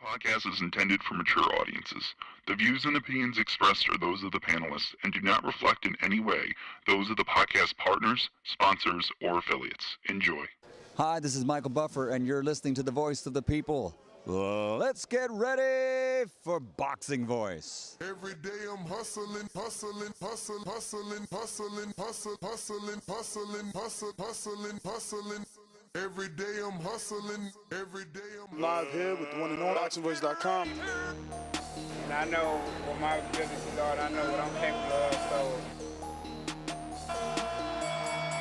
Podcast is intended for mature audiences. The views and opinions expressed are those of the panelists and do not reflect in any way those of the podcast partners, sponsors, or affiliates. Enjoy. Hi, this is Michael Buffer, and you're listening to the Voice of the People. Let's get ready for Boxing Voice. Every day I'm hustling, hustling, hustling, hustling, hustling, hustling, hustling, hustling, hustling, hustling, hustling. Every day I'm hustling, every day I'm live here with the one and only BoxingVoice.com. And I know what my businesses are, and I know what I'm capable of, so.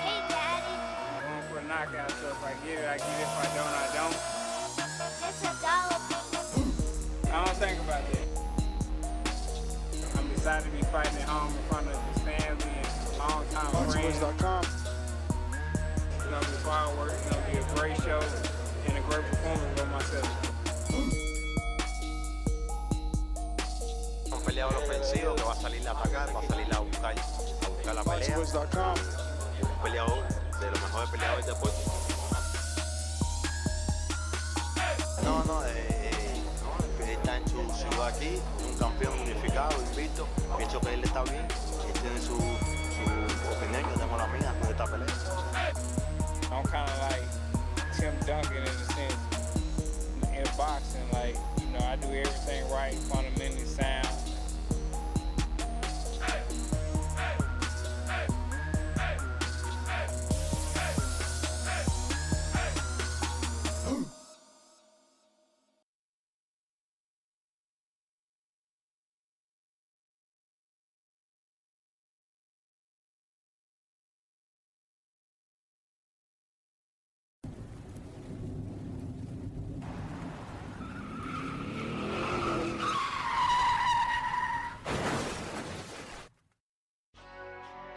Hey, Daddy. I'm going for a knockout, so if I get it, I get it. If I don't, I don't. It's $1. I don't think about that. I'm excited to be fighting at home in front of his family and long-time friends. BoxingVoice.com. It's going to be fireworks, it's going to be a great show and a great performance by myself. Un peleador ofensivo que va a salir a atacar, va a salir a buscar la pelea. BoxingVoice.com. Un peleador de los mejores peleadores del deporte. No, está en su ciudad aquí, un campeón unificado, invicto. Pienso que él está bien, él tiene su opinión, yo tengo la mía con esta pelea. I'm kind of like Tim Duncan in a sense in boxing. Like, you know, I do everything right, fundamentally sound.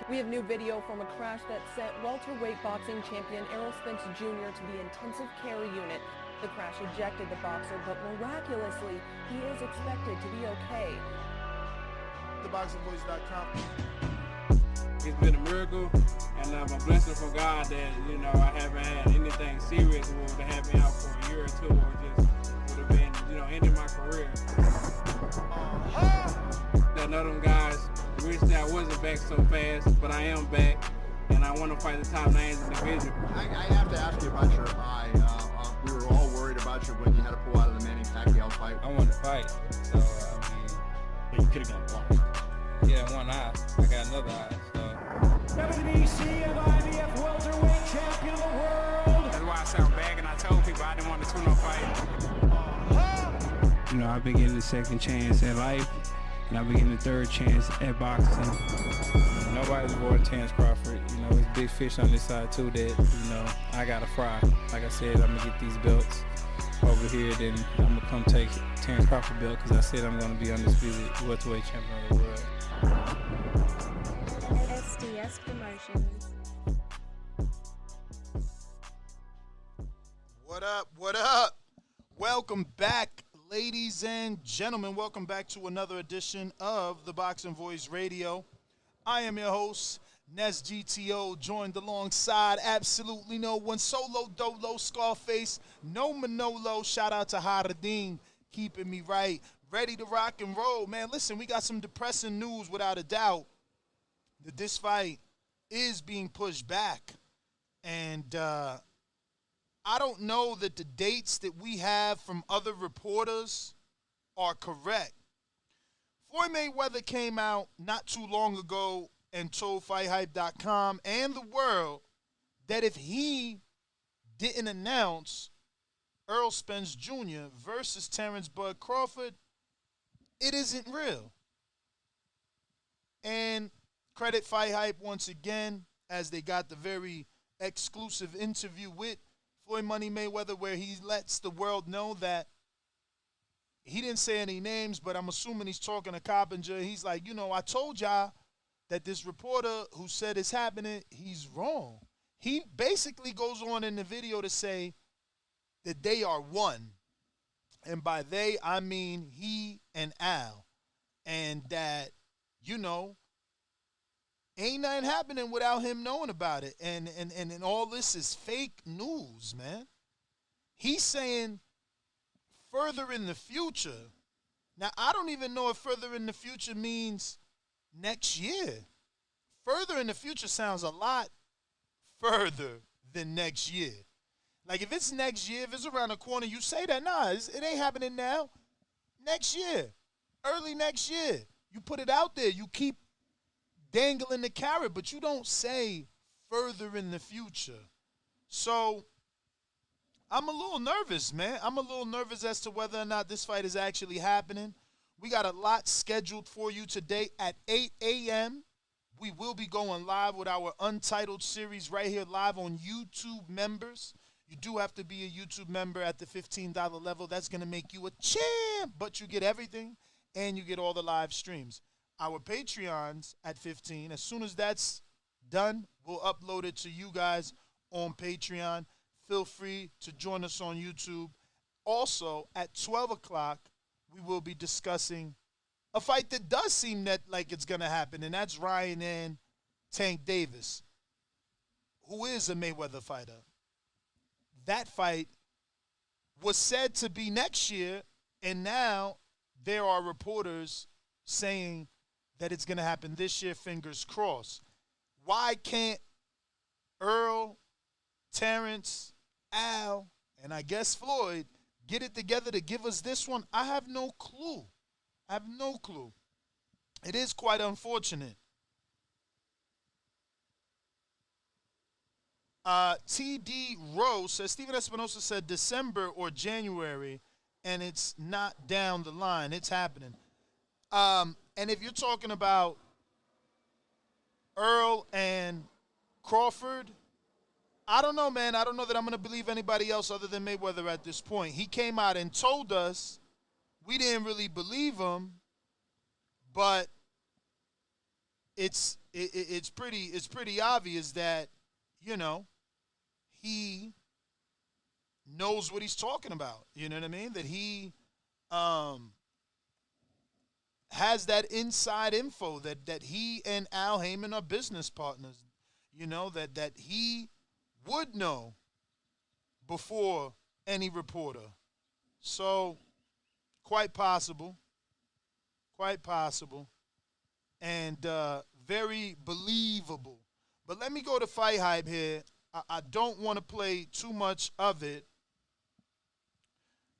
We have new video from a crash that sent welterweight boxing champion Errol Spence Jr. to the intensive care unit. The crash ejected the boxer, but miraculously, he is expected to be okay. TheBoxingVoice.com. It's been a miracle, and I'm a blessing from God that, you know, I haven't had anything serious that would have had me out for a year or two, or just would have been, you know, ending my career. None of them guys wish that I wasn't back so fast, but I am back, and I want to fight the top 9s in the division. I have to ask you about your eye. We were all worried about you when you had to pull out of the Manny Pacquiao fight. I want to fight, so, I mean... But you could have gone blind. Yeah, one eye. I got another eye, so... WBC and IBF welterweight champion of the world. That's why I sound back, and I told people I didn't want to tune no fight. You know, I've been getting a second chance at life, and I've been getting a third chance at boxing. Nobody's avoiding Terence Crawford. You know, there's big fish on this side too that, you know, I gotta fry. Like I said, I'm gonna get these belts over here, then I'm gonna come take Terence Crawford belt, because I said I'm gonna be undisputed welterweight champion of the world. SDS Promotions. What up? What up? Welcome back, ladies and gentlemen. Welcome back to another edition of the Boxing Voice Radio. I am your host, Nes GTO, joined alongside absolutely no one, Solo Dolo, Scarface, no Manolo. Shout out to Haradeen, keeping me right, ready to rock and roll. Man, listen, we got some depressing news without a doubt that this fight is being pushed back. And I don't know that the dates that we have from other reporters are correct. Floyd Mayweather came out not too long ago and told FightHype.com and the world that if he didn't announce Errol Spence Jr. versus Terence Bud Crawford, it isn't real. And credit Fight Hype once again, as they got the very exclusive interview with Floyd Money Mayweather, where he lets the world know that he didn't say any names, but I'm assuming he's talking to Coppinger. He's like, you know, I told y'all that this reporter who said it's happening, he's wrong. He basically goes on in the video to say that they are one. And by they, I mean he and Al. And that, you know, ain't nothing happening without him knowing about it. And all this is fake news, man. He's saying further in the future. Now, I don't even know if further in the future means next year. Further in the future sounds a lot further than next year. Like, if it's next year, if it's around the corner, you say that. Nah, it ain't happening now. Next year. Early next year. You put it out there. You keep dangling the carrot, but you don't say further in the future. So, I'm a little nervous, man. I'm a little nervous as to whether or not this fight is actually happening. We got a lot scheduled for you today at 8 a.m. We will be going live with our Untitled series right here live on YouTube members. You do have to be a YouTube member at the $15 level. That's going to make you a champ, but you get everything, and you get all the live streams. Our Patreons at 15, as soon as that's done, we'll upload it to you guys on Patreon. Feel free to join us on YouTube. Also, at 12 o'clock, we will be discussing a fight that does seem that like it's going to happen, and that's Ryan and Tank Davis, who is a Mayweather fighter. That fight was said to be next year, and now there are reporters saying that it's going to happen this year, fingers crossed. Why can't Errol, Terence, Al, and I guess Floyd get it together to give us this one? I have no clue. I have no clue. It is quite unfortunate. TD Rose says, Steven Espinosa said December or January, and it's not down the line. It's happening. And if you're talking about Errol and Crawford, I don't know, man. I don't know that I'm going to believe anybody else other than Mayweather at this point. He came out and told us we didn't really believe him, but it's pretty obvious that, you know, he knows what he's talking about. You know what I mean? That he has that inside info that he and Al Heyman are business partners. You know, that he would know before any reporter. So, quite possible. Quite possible. And very believable. But let me go to Fight Hype here. I don't want to play too much of it,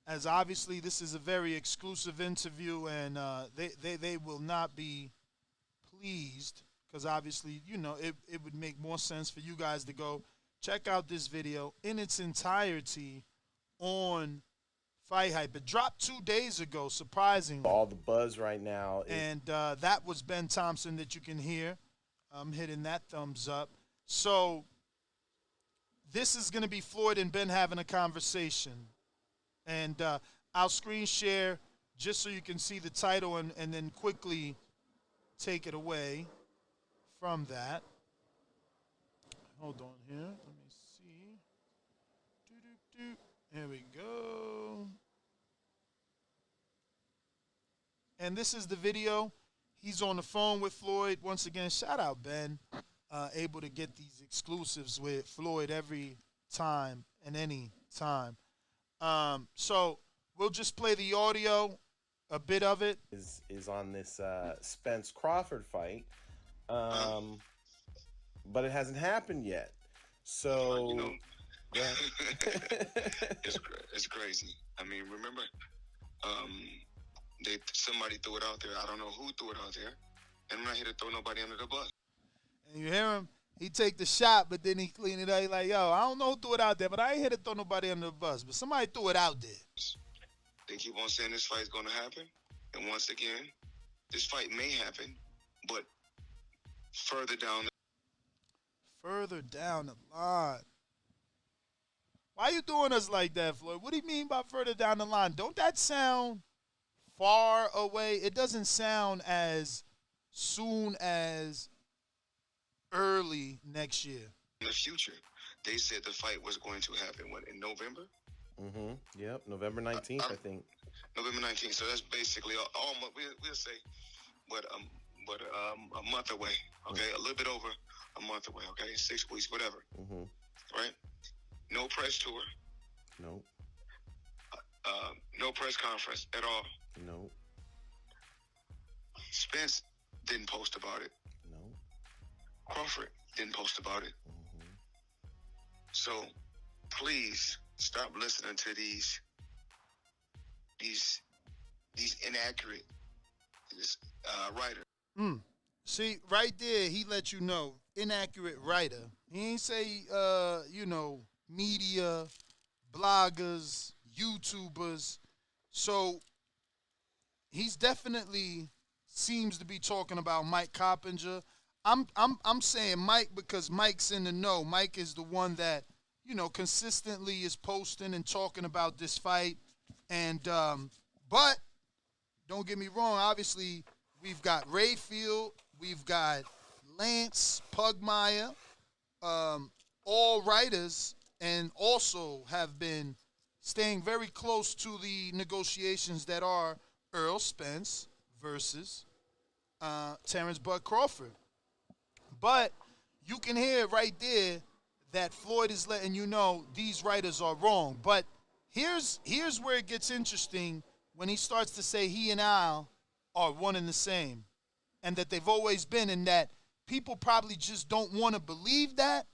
as obviously this is a very exclusive interview, and they will not be pleased, because obviously, you know, it would make more sense for you guys to go check out this video in its entirety on Fight Hype. It dropped 2 days ago, surprisingly. All the buzz right now. And that was Ben Thompson that you can hear. I'm hitting that thumbs up. So this is going to be Floyd and Ben having a conversation. And I'll screen share just so you can see the title and then quickly take it away from that. Hold on here. Let me see. There we go. And this is the video. He's on the phone with Floyd. Once again, shout out Ben. Able to get these exclusives with Floyd every time and any time. So we'll just play the audio, a bit of it. Is on this Spence Crawford fight, but it hasn't happened yet. So you know, yeah. it's crazy. I mean, remember, somebody threw it out there. I don't know who threw it out there, and I'm not here to throw nobody under the bus. And you hear him, he take the shot, but then he clean it up. He like, yo, I don't know who threw it out there, but I ain't here to throw nobody under the bus. But somebody threw it out there. They keep on saying this fight's going to happen. And once again, this fight may happen, but further down the line. Why you doing us like that, Floyd? What do you mean by further down the line? Don't that sound far away? It doesn't sound as soon as early next year. In the future, they said the fight was going to happen, in November? Mm-hmm. Yep, November 19th, I think. November 19th. So that's basically almost, we'll say, but a month away. Okay, a little bit over a month away. Okay, 6 weeks, whatever. Mm-hmm. Right? No press tour. Nope. No press conference at all. No. Spence didn't post about it. No. Crawford didn't post about it. Mm-hmm. So please stop listening to these inaccurate writers. See, right there, he let you know, inaccurate writer. He ain't say, media, bloggers, YouTubers. So he's definitely seems to be talking about Mike Coppinger. I'm saying Mike because Mike's in the know. Mike is the one that, consistently is posting and talking about this fight. And but don't get me wrong, obviously we've got Rayfield, we've got Lance, Pugmire, all writers, and also have been staying very close to the negotiations that are Errol Spence versus Terence Bud Crawford. But you can hear right there that Floyd is letting you know these writers are wrong. But here's where it gets interesting when he starts to say he and Al are one and the same, and that they've always been, and that people probably just don't want to believe that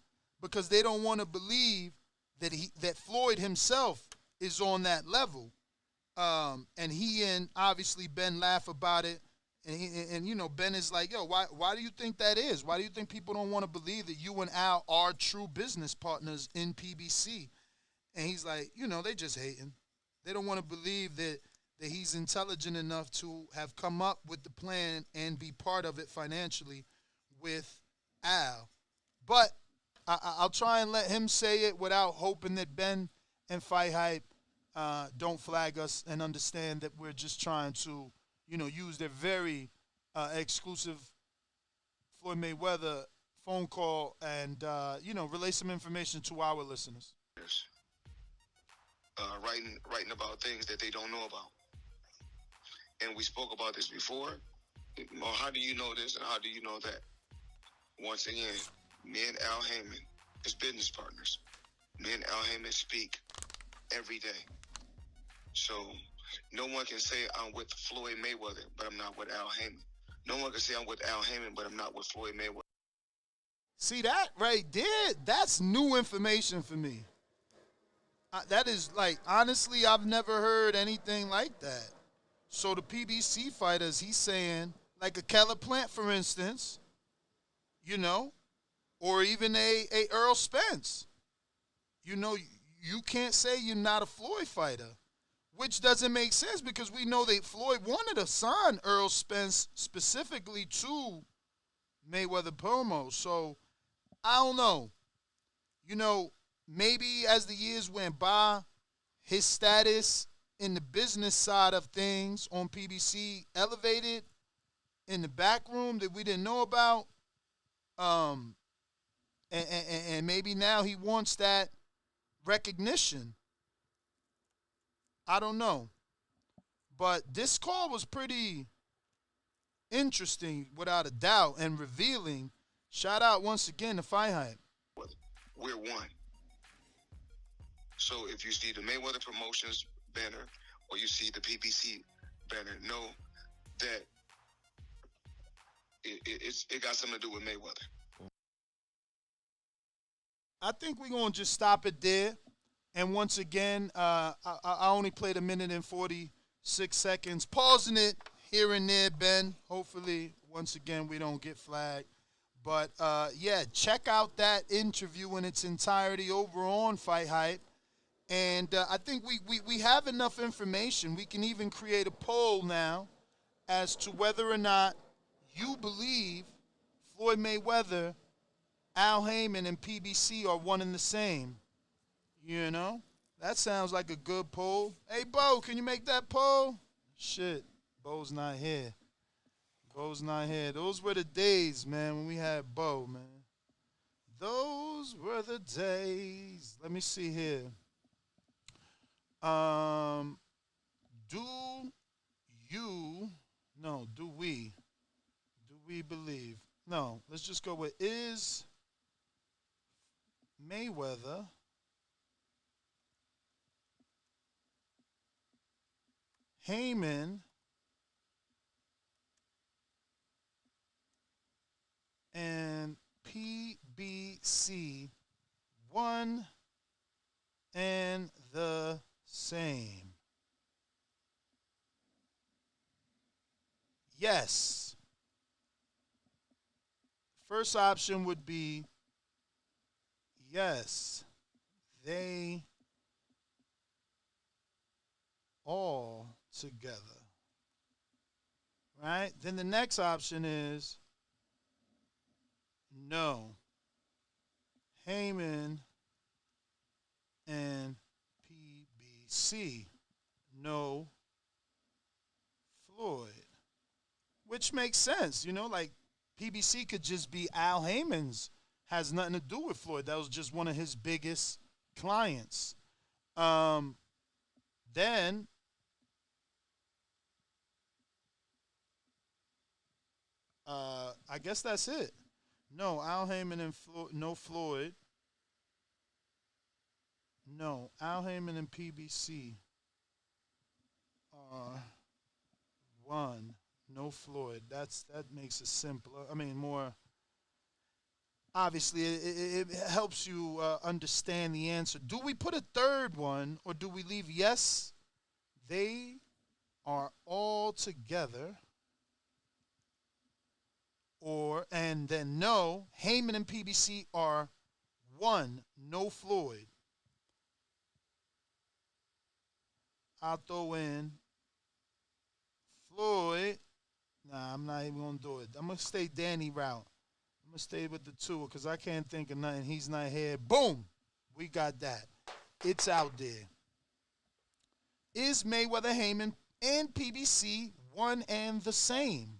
because they don't want to believe that Floyd himself is on that level. And he and obviously Ben laugh about it. And Ben is like, yo, why do you think that is? Why do you think people don't want to believe that you and Al are true business partners in PBC? And he's like, they just hating. They don't want to believe that he's intelligent enough to have come up with the plan and be part of it financially with Al. But I'll try and let him say it without hoping that Ben and Fight Hype don't flag us and understand that we're just trying to, use their very exclusive Floyd Mayweather phone call and, relay some information to our listeners. Writing about things that they don't know about. And we spoke about this before. Well, how do you know this and how do you know that? Once again, me and Al Heyman as business partners. Me and Al Heyman speak every day. So no one can say I'm with Floyd Mayweather, but I'm not with Al Heyman. No one can say I'm with Al Heyman, but I'm not with Floyd Mayweather. See that right there? That's new information for me. That is honestly, I've never heard anything like that. So the PBC fighters, he's saying, like a Keller Plant, for instance, or even a Errol Spence. You can't say you're not a Floyd fighter, which doesn't make sense because we know that Floyd wanted to sign Errol Spence specifically to Mayweather promo. So I don't know. Maybe as the years went by, his status in the business side of things on PBC elevated in the back room that we didn't know about. And maybe now he wants that recognition. I don't know. But this call was pretty interesting, without a doubt, and revealing. Shout out once again to Fight Hype. We're one. So if you see the Mayweather Promotions banner or you see the PBC banner, know that it got something to do with Mayweather. I think we're going to just stop it there. And once again, I only played 1 minute and 46 seconds. Pausing it here and there, Ben. Hopefully, once again, we don't get flagged. But, check out that interview in its entirety over on Fight Hype. And I think we have enough information. We can even create a poll now as to whether or not you believe Floyd Mayweather, Al Heyman, and PBC are one and the same. That sounds like a good poll. Hey, Bo, can you make that poll? Shit, Bo's not here. Bo's not here. Those were the days, man, when we had Bo, man. Those were the days. Let me see here. Do we believe? No, let's just go with is Mayweather Heyman and PBC one and the same. Yes. First option would be yes, they all together. Right? Then the next option is no. Heyman and PBC. No Floyd. Which makes sense, you know, like PBC could just be Al Heyman's, has nothing to do with Floyd. That was just one of his biggest clients. Then I guess that's it. No, Al Heyman and no Floyd. No, Al Heyman and PBC are one. No Floyd. That makes it simpler. I mean, more. Obviously, it helps you understand the answer. Do we put a third one, or do we leave yes? They are all together. And then no, Heyman and PBC are one. No Floyd. I'll throw in Floyd. Nah, I'm not even going to do it. I'm going to stay Danny route. I'm going to stay with the two because I can't think of nothing. He's not here. Boom. We got that. It's out there. Is Mayweather, Heyman, and PBC one and the same?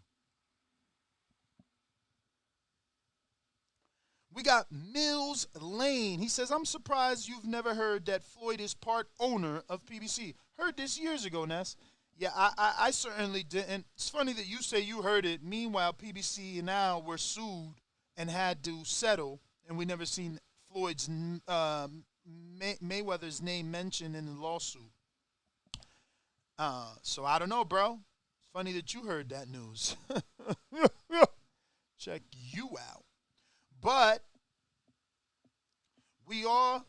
We got Mills Lane. He says, I'm surprised you've never heard that Floyd is part owner of PBC. Heard this years ago, Ness. Yeah, I certainly didn't. It's funny that you say you heard it. Meanwhile, PBC and Al were sued and had to settle, and we never seen Floyd's Mayweather's name mentioned in the lawsuit. So I don't know, bro. It's funny that you heard that news. Check you out. But we are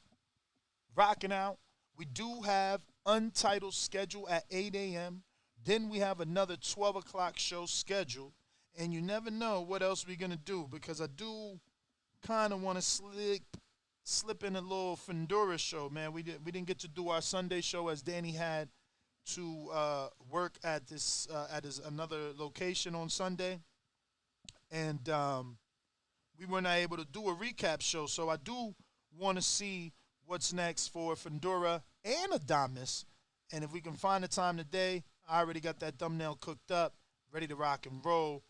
rocking out. We do have Untitled schedule at 8 a.m. Then we have another 12 o'clock show scheduled. And you never know what else we're going to do because I do kind of want to slip in a little Fendora show, man. We didn't get to do our Sunday show as Danny had to work at his another location on Sunday. And we were not able to do a recap show. So I do want to see what's next for Fendora and Adamus. And if we can find the time today, I already got that thumbnail cooked up, ready to rock and roll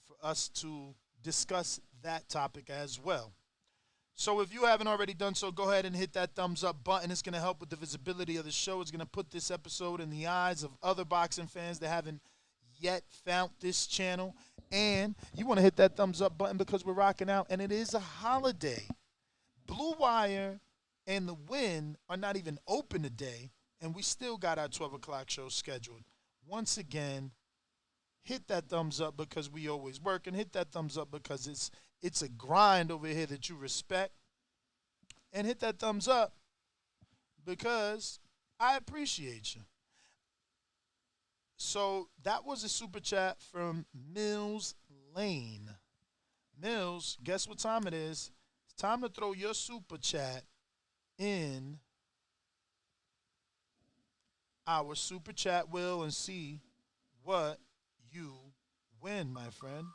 for us to discuss that topic as well. So if you haven't already done so, go ahead and hit that thumbs up button. It's going to help with the visibility of the show. It's going to put this episode in the eyes of other boxing fans that haven't yet found this channel. And you want to hit that thumbs up button because we're rocking out, and it is a holiday. Blue Wire and The Win are not even open today, and we still got our 12 o'clock show scheduled. Once again, hit that thumbs up because we always work, and hit that thumbs up because it's a grind over here that you respect. And hit that thumbs up because I appreciate you. So that was a super chat from Mills Lane. Mills, guess what time it is? It's time to throw your super chat in our super chat wheel and see what you win, my friend.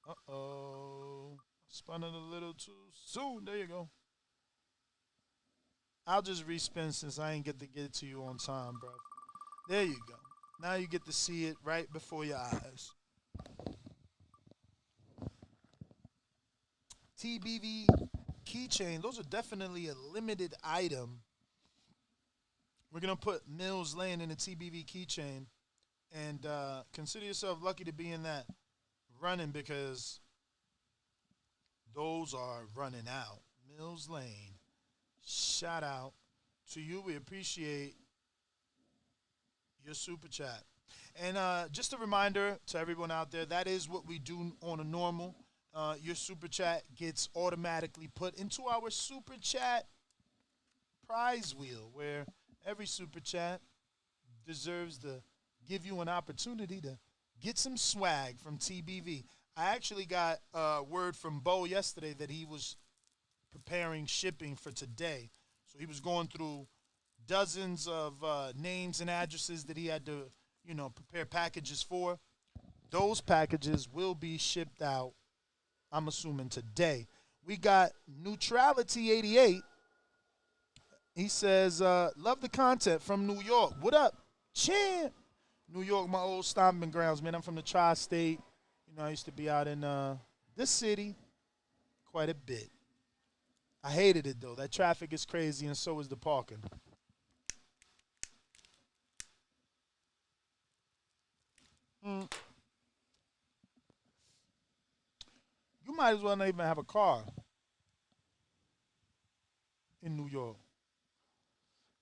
Uh-oh. Spun it a little too soon. There you go. I'll just respin since I ain't get to get it to you on time, bro. There you go. Now you get to see it right before your eyes. TBV keychain. Those are definitely a limited item. We're going to put Mills Lane in the TBV keychain. And consider yourself lucky to be in that running because those are running out. Mills Lane. Shout out to you. We appreciate Your super chat. And just a reminder to everyone out there, that is what we do on a normal. Your super chat gets automatically put into our super chat prize wheel, where every super chat deserves to give you an opportunity to get some swag from TBV. I actually got word from Bo yesterday that he was preparing shipping for today. So he was going through dozens of names and addresses that he had to, prepare packages for. Those packages will be shipped out, I'm assuming, today. We got Neutrality 88. He says, love the content from New York. What up, champ? New York, my old stomping grounds, man. I'm from the tri-state. I used to be out in this city quite a bit. I hated it, though. That traffic is crazy, and so is the parking. You might as well not even have a car in New York.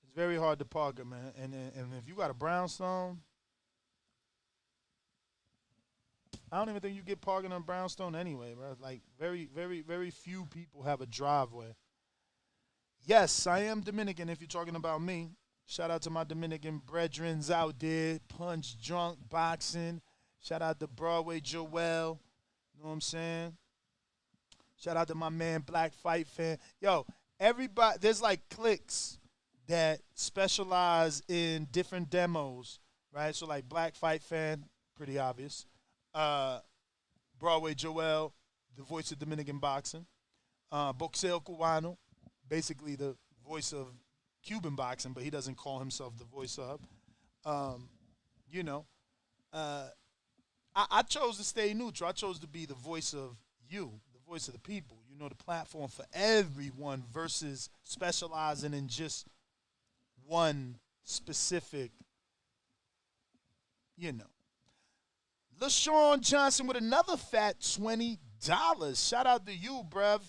It's very hard to park it, man. And if you got a brownstone, I don't even think you get parking on brownstone anyway, bro. Like, very, very, very few people have a driveway. Yes, I am Dominican if you're talking about me. Shout out to my Dominican brethrens out there. Punch, drunk, boxing. Shout out to Broadway Joel. You know what I'm saying? Shout out to my man Black Fight Fan. Yo, everybody, there's like cliques that specialize in different demos, right? So like Black Fight Fan, pretty obvious. Broadway Joel, the voice of Dominican boxing. Boxeo Cubano, basically the voice of Cuban boxing, but he doesn't call himself the voice of. I chose to stay neutral. I chose to be the voice of you, the voice of the people. The platform for everyone versus specializing in just one specific, LaShawn Johnson with another fat $20. Shout out to you, bruv.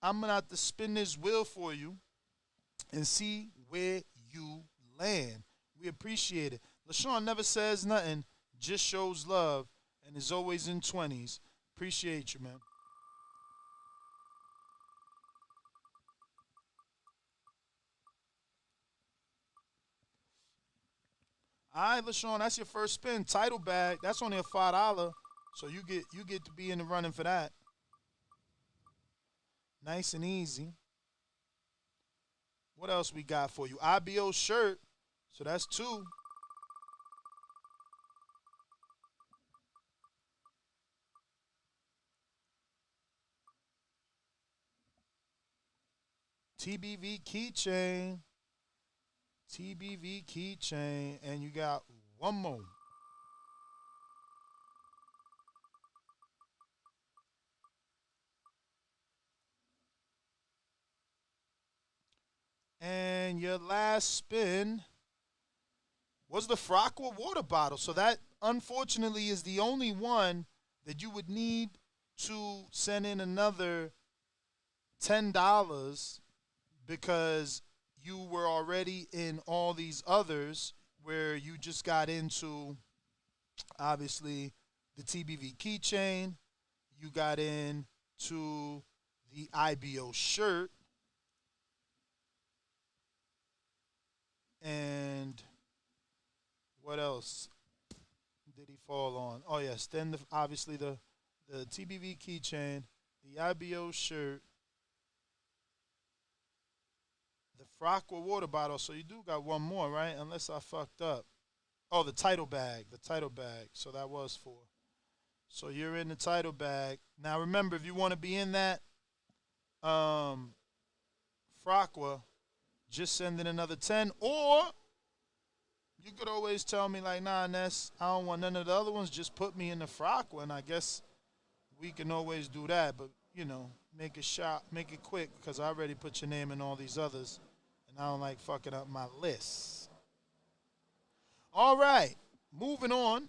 I'm going to have to spin this wheel for you and see where you land. We appreciate it. LaShawn never says nothing, just shows love, and is always in 20s. Appreciate you, man. All right, LaShawn, that's your first spin. Title bag, that's only a $5, so you get to be in the running for that. Nice and easy. What else we got for you? IBO shirt, so that's 2. TBV keychain. TBV keychain, and you got one more. And your last spin was the Frockwell water bottle. So that, unfortunately, is the only one that you would need to send in another $10 because you were already in all these others where you just got into, obviously, the TBV keychain. You got into the IBO shirt. And what else did he fall on? Oh, yes. Then, obviously, the TBV keychain, the IBO shirt, the Frockwell water bottle. So you do got one more, right? Unless I fucked up. Oh, the title bag. The title bag. So that was 4. So you're in the title bag. Now, remember, if you want to be in that Frockwell, just send in another 10. Or you could always tell me, like, nah, Ness, I don't want none of the other ones. Just put me in the Frockwell, and I guess we can always do that. But, make it quick, because I already put your name in all these others, and I don't like fucking up my list. All right, moving on.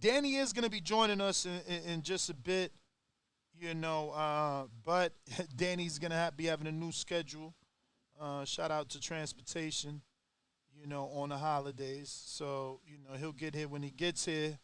Danny is going to be joining us in just a bit, but Danny's going to be having a new schedule. Shout out to transportation, on the holidays. So, he'll get here when he gets here.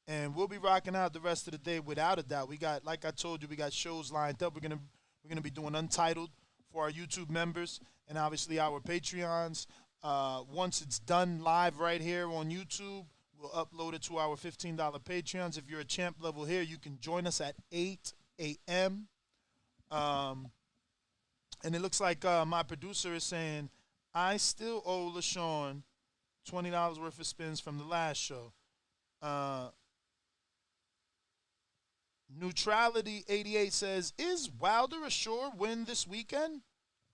And we'll be rocking out the rest of the day without a doubt. We got, like I told you, we got shows lined up. We're gonna be doing Untitled for our YouTube members and obviously our Patreons. Once it's done live right here on YouTube, we'll upload it to our $15 Patreons. If you're a champ level here, you can join us at 8 a.m. And it looks like my producer is saying, I still owe LaShawn $20 worth of spins from the last show. Neutrality 88 says, is Wilder a sure win this weekend?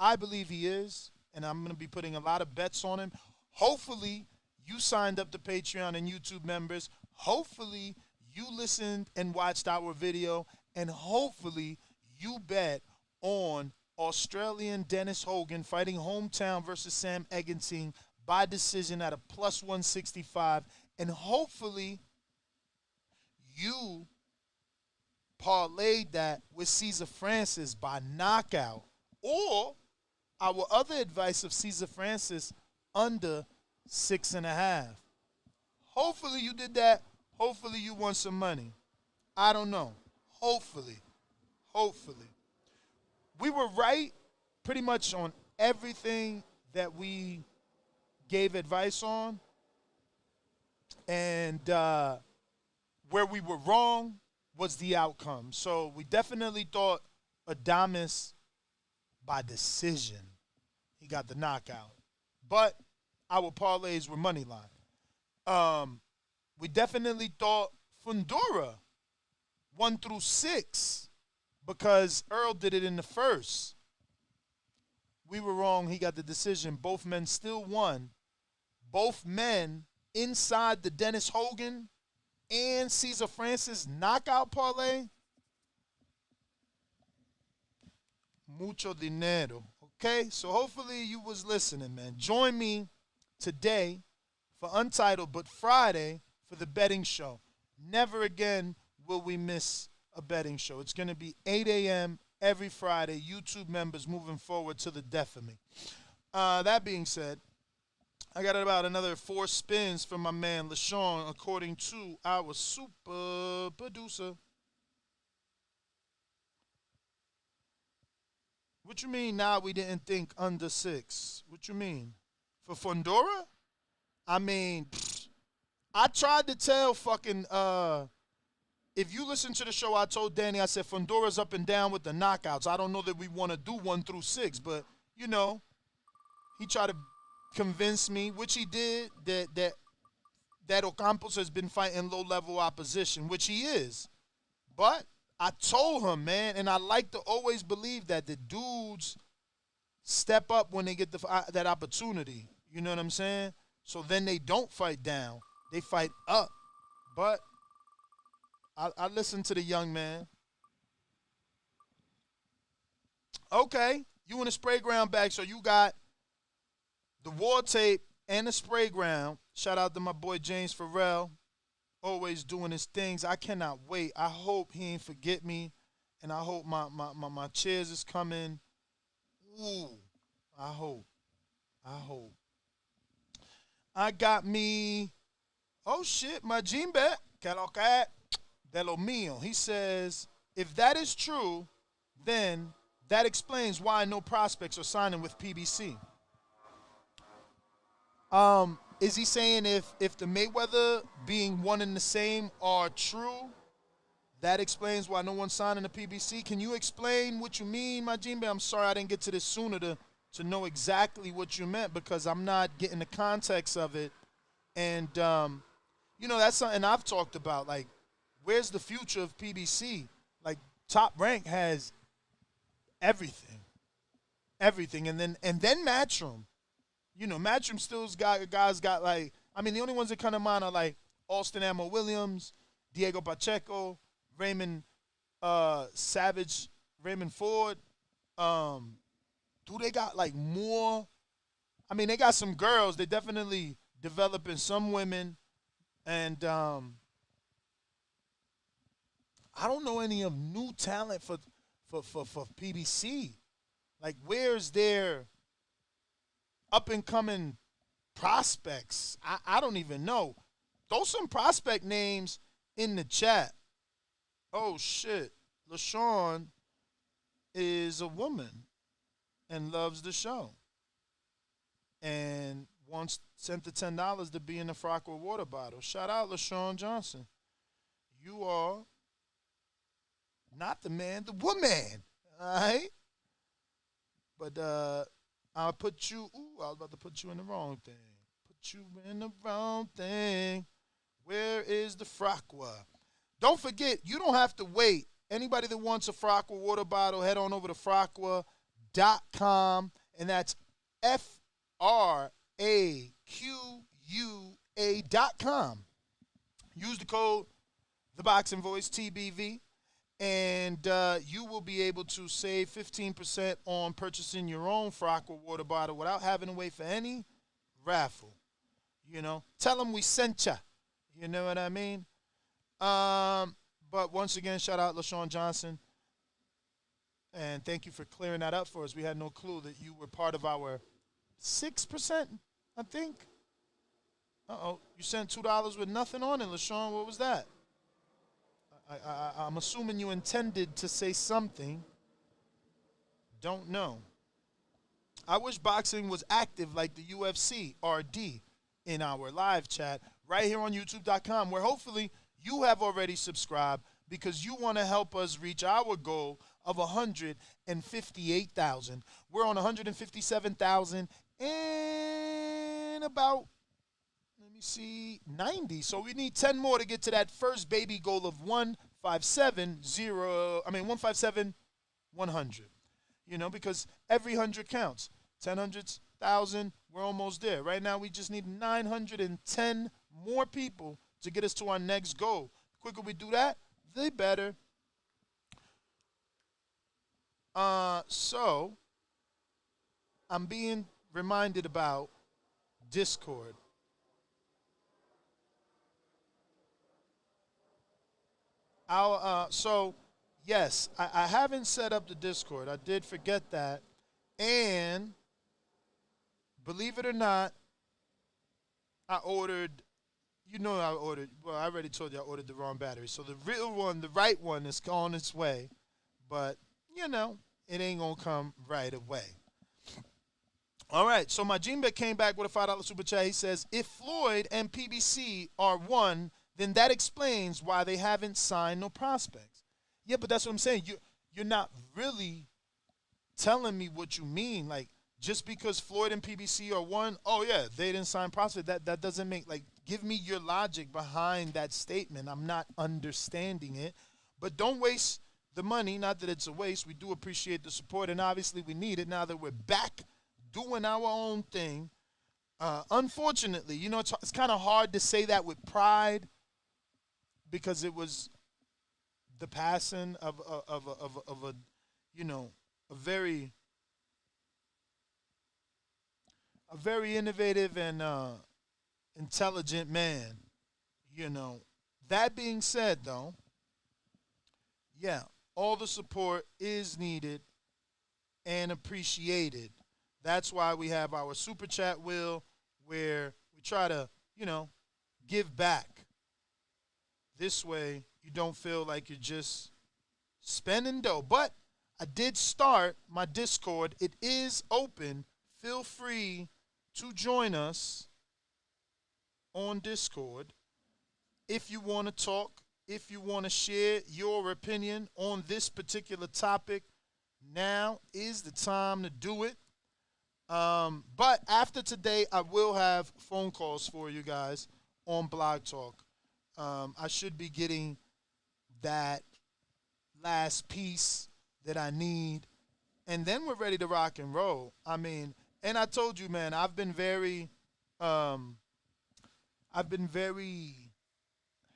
I believe he is, and I'm going to be putting a lot of bets on him. Hopefully, you signed up to Patreon and YouTube members. Hopefully, you listened and watched our video, and hopefully, you bet on Australian Dennis Hogan fighting hometown versus Sam Eggington by decision at a plus 165, and hopefully, you parlayed that with Cesar Francis by knockout, or our other advice of Cesar Francis under 6.5. Hopefully you did that. Hopefully you won some money. I don't know. Hopefully. We were right pretty much on everything that we gave advice on. And where we were wrong was the outcome. So we definitely thought Adames by decision. He got the knockout. But our parlays were money line. We definitely thought Fundora 1 through 6 because Earl did it in the first. We were wrong. He got the decision. Both men still won. Both men inside the Dennis Hogan and Cesar Francis knockout parlay. Mucho dinero. Okay? So hopefully you was listening, man. Join me today for Untitled, but Friday for the betting show. Never again will we miss a betting show. It's going to be 8 a.m. every Friday. YouTube members moving forward to the death of me. That being said, I got about another 4 spins from my man LaShawn, according to our super producer. What you mean now we didn't think under 6? What you mean? For Fundora? I mean, I tried to tell fucking, if you listen to the show, I told Danny, I said Fundora's up and down with the knockouts. I don't know that we want to do 1 through 6, but, he tried to convince me, which he did, that Ocampos has been fighting low-level opposition, which he is. But I told him, man, and I like to always believe that the dudes step up when they get that opportunity. You know what I'm saying? So then they don't fight down. They fight up. But I listen to the young man. Okay, you in the spray ground bag, so you got the war tape and the spray ground. Shout out to my boy James Farrell, always doing his things. I cannot wait. I hope he ain't forget me, and I hope my chairs is coming. Ooh, I hope. I got me, oh shit, my Jimbe, que lo que de lo mío. He says, if that is true, then that explains why no prospects are signing with PBC. Is he saying if the Mayweather being one and the same are true, that explains why no one's signing the PBC? Can you explain what you mean, my Jimbe? I'm sorry I didn't get to this sooner to know exactly what you meant because I'm not getting the context of it. And, that's something I've talked about. Like, where's the future of PBC? Like, Top Rank has everything. And then Matchroom. Matchroom still's guys got like, the only ones that come to mind are like Austin Ammo Williams, Diego Pacheco, Raymond Savage, Raymond Ford. Do they got like more? They got some girls. They definitely developing some women. And I don't know any of new talent for PBC. Like, where's their up and coming prospects. I don't even know. Throw some prospect names in the chat. Oh, shit. LaShawn is a woman and loves the show and sent the $10 to be in the frock with water bottle. Shout out LaShawn Johnson. You are not the man, the woman. All right? But I'll put you, I was about to put you in the wrong thing. Put you in the wrong thing. Where is the Frockwell? Don't forget, you don't have to wait. Anybody that wants a Frockwell water bottle, head on over to frockwell.com, and that's FRAQUA.com. Use the code TheBoxingVoice, TBV, and you will be able to save 15% on purchasing your own Frockwell water bottle without having to wait for any raffle. You know, tell them we sent ya. You know what I mean? But once again, shout out LaShawn Johnson. And thank you for clearing that up for us. We had no clue that you were part of our 6%, I think. Uh-oh. You sent $2 with nothing on it, LaShawn. What was that? I'm assuming you intended to say something. Don't know. I wish boxing was active like the UFC, RD, in our live chat right here on YouTube.com, where hopefully you have already subscribed because you want to help us reach our goal of 158,000. We're on 157,000 and about, 90. So we need 10 more to get to that first baby goal of 157,100. You know, because every 100 counts. 10 hundreds, 1,000, we're almost there. Right now we just need 910 more people to get us to our next goal. The quicker we do that, the better. So I'm being reminded about Discord. So, yes, I haven't set up the Discord. I did forget that. And believe it or not, I ordered, well, I already told you I ordered the wrong battery. So the real one, the right one is on its way. But, it ain't going to come right away. All right, so my Jinbek came back with a $5 super chat. He says, if Floyd and PBC are one, then that explains why they haven't signed no prospects. Yeah, but that's what I'm saying. You're not really telling me what you mean. Like, just because Floyd and PBC are one, oh, yeah, they didn't sign prospects. That doesn't make, give me your logic behind that statement. I'm not understanding it. But don't waste the money. Not that it's a waste. We do appreciate the support, and obviously we need it now that we're back doing our own thing. Unfortunately, it's kind of hard to say that with pride, because it was the passing of a very innovative and intelligent man. That being said, though, yeah, all the support is needed and appreciated. That's why we have our super chat wheel, where we try to, give back. This way, you don't feel like you're just spending dough. But I did start my Discord. It is open. Feel free to join us on Discord if you want to talk, if you want to share your opinion on this particular topic. Now is the time to do it. But after today, I will have phone calls for you guys on Blog Talk. I should be getting that last piece that I need, and then we're ready to rock and roll. And I told you, man, I've been very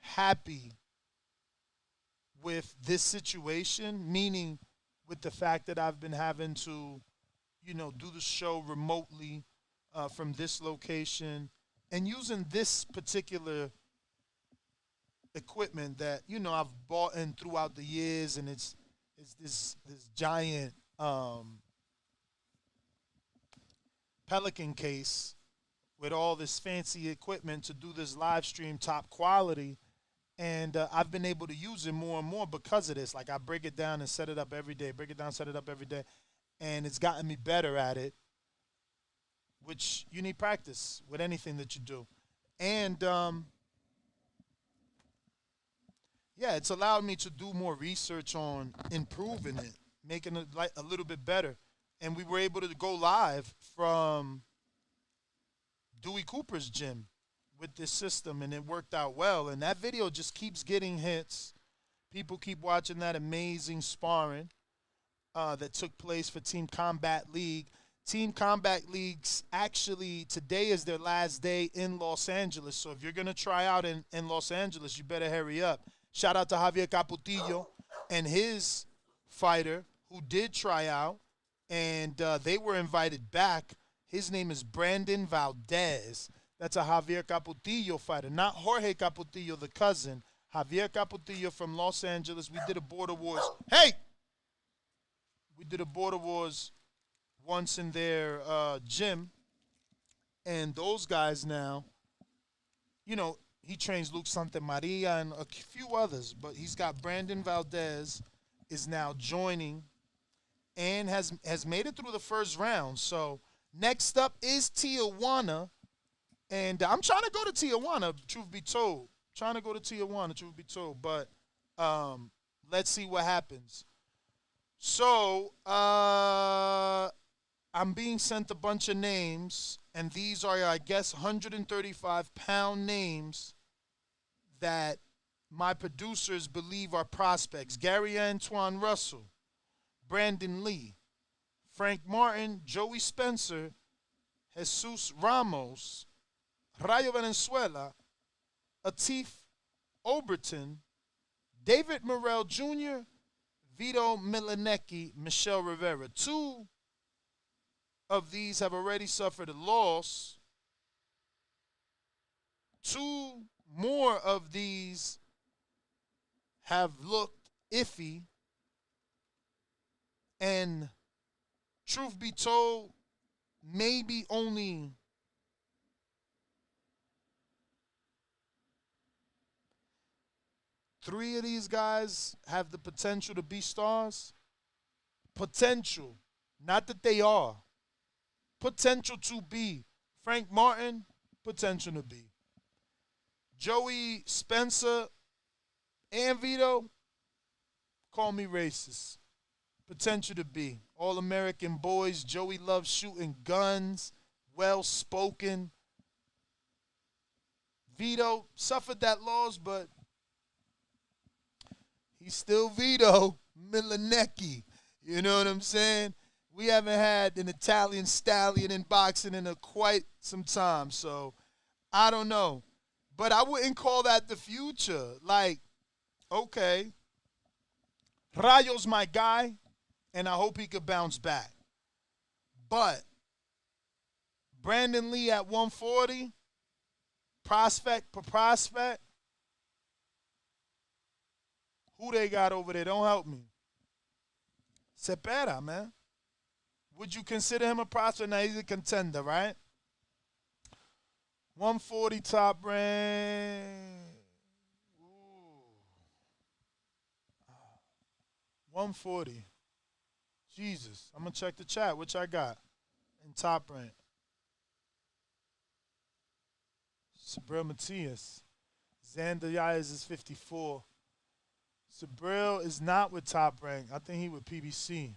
happy with this situation, meaning with the fact that I've been having to, do the show remotely from this location and using this particular equipment that I've bought in throughout the years, and it's this giant Pelican case with all this fancy equipment to do this live stream top quality. And I've been able to use it more and more because of this. Like, I break it down and set it up every day, break it down, set it up every day. And it's gotten me better at it, which you need practice with anything that you do. And, yeah, it's allowed me to do more research on improving it, making it like a little bit better. And we were able to go live from Dewey Cooper's gym with this system, and it worked out well. And that video just keeps getting hits. People keep watching that amazing sparring that took place for Team Combat League. Team Combat Leagues, actually, today is their last day in Los Angeles. So if you're going to try out in Los Angeles, you better hurry up. Shout out to Javier Caputillo and his fighter who did try out, and they were invited back. His name is Brandon Valdez. That's a Javier Caputillo fighter, not Jorge Caputillo, the cousin. Javier Caputillo from Los Angeles. We did a Border Wars. Hey! We did a Border Wars once in their gym. And those guys now, you know, he trains Luke Santamaria and a few others. But he's got Brandon Valdez is now joining and has made it through the first round. So next up is Tijuana. And I'm trying to go to Tijuana, truth be told. Trying to go to Tijuana, truth be told. But let's see what happens. So I'm being sent a bunch of names, and these are, I guess, 135-pound names that my producers believe are prospects. Gary Antoine Russell, Brandon Lee, Frank Martin, Joey Spencer, Jesus Ramos, Rayo Venezuela, Atif Oberton, David Morrell Jr., Vito Milanecki, Michelle Rivera. 2 of these have already suffered a loss. 2 more of these have looked iffy. And truth be told, maybe only 3 of these guys have the potential to be stars. Potential. Not that they are. Potential to be. Frank Martin, potential to be. Joey Spencer and Vito, call me racist. Potential to be. All-American boys. Joey loves shooting guns. Well-spoken. Vito suffered that loss, but he's still Vito Milanecki. You know what I'm saying? We haven't had an Italian stallion in boxing in quite some time. So, I don't know. But I wouldn't call that the future. Like, okay, Rayo's my guy, and I hope he could bounce back. But Brandon Lee at 140, prospect per prospect, who they got over there? Don't help me. Cepeda, man. Would you consider him a prospect? Now, he's a contender, right? 140 top rank. Ooh. 140. Jesus. I'm going to check the chat. Which I got in top rank. Sabril Matias. Xander Yayes is 54. Sabril is not with Top Rank. I think he with PBC.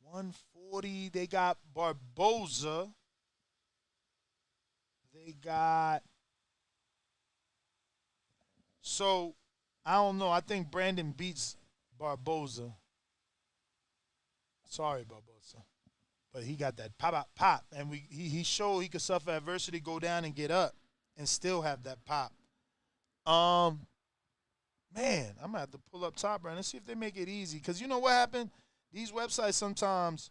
140. They got Barboza. They got. So, I don't know. I think Brandon beats Barboza. Sorry, Barboza. But he got that pop, pop, pop. And he showed he could suffer adversity, go down, and get up, and still have that pop. Man, I'm going to have to pull up Top Rank and see if they make it easy. Because you know what happened? These websites sometimes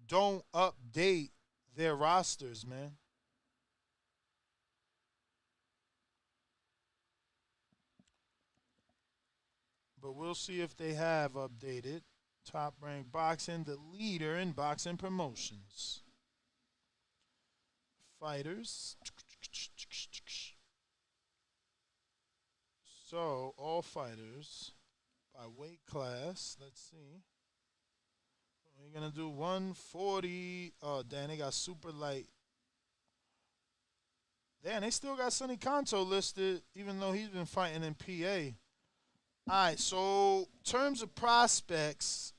don't update their rosters, man. But we'll see if they have updated. Top Rank Boxing, the leader in boxing promotions. fighters. So, all fighters by weight class. Let's see. We're going to do 140. Oh, damn, they got super light. Damn, they still got Sonny Conto listed, even though he's been fighting in PA. All right, so terms of prospects,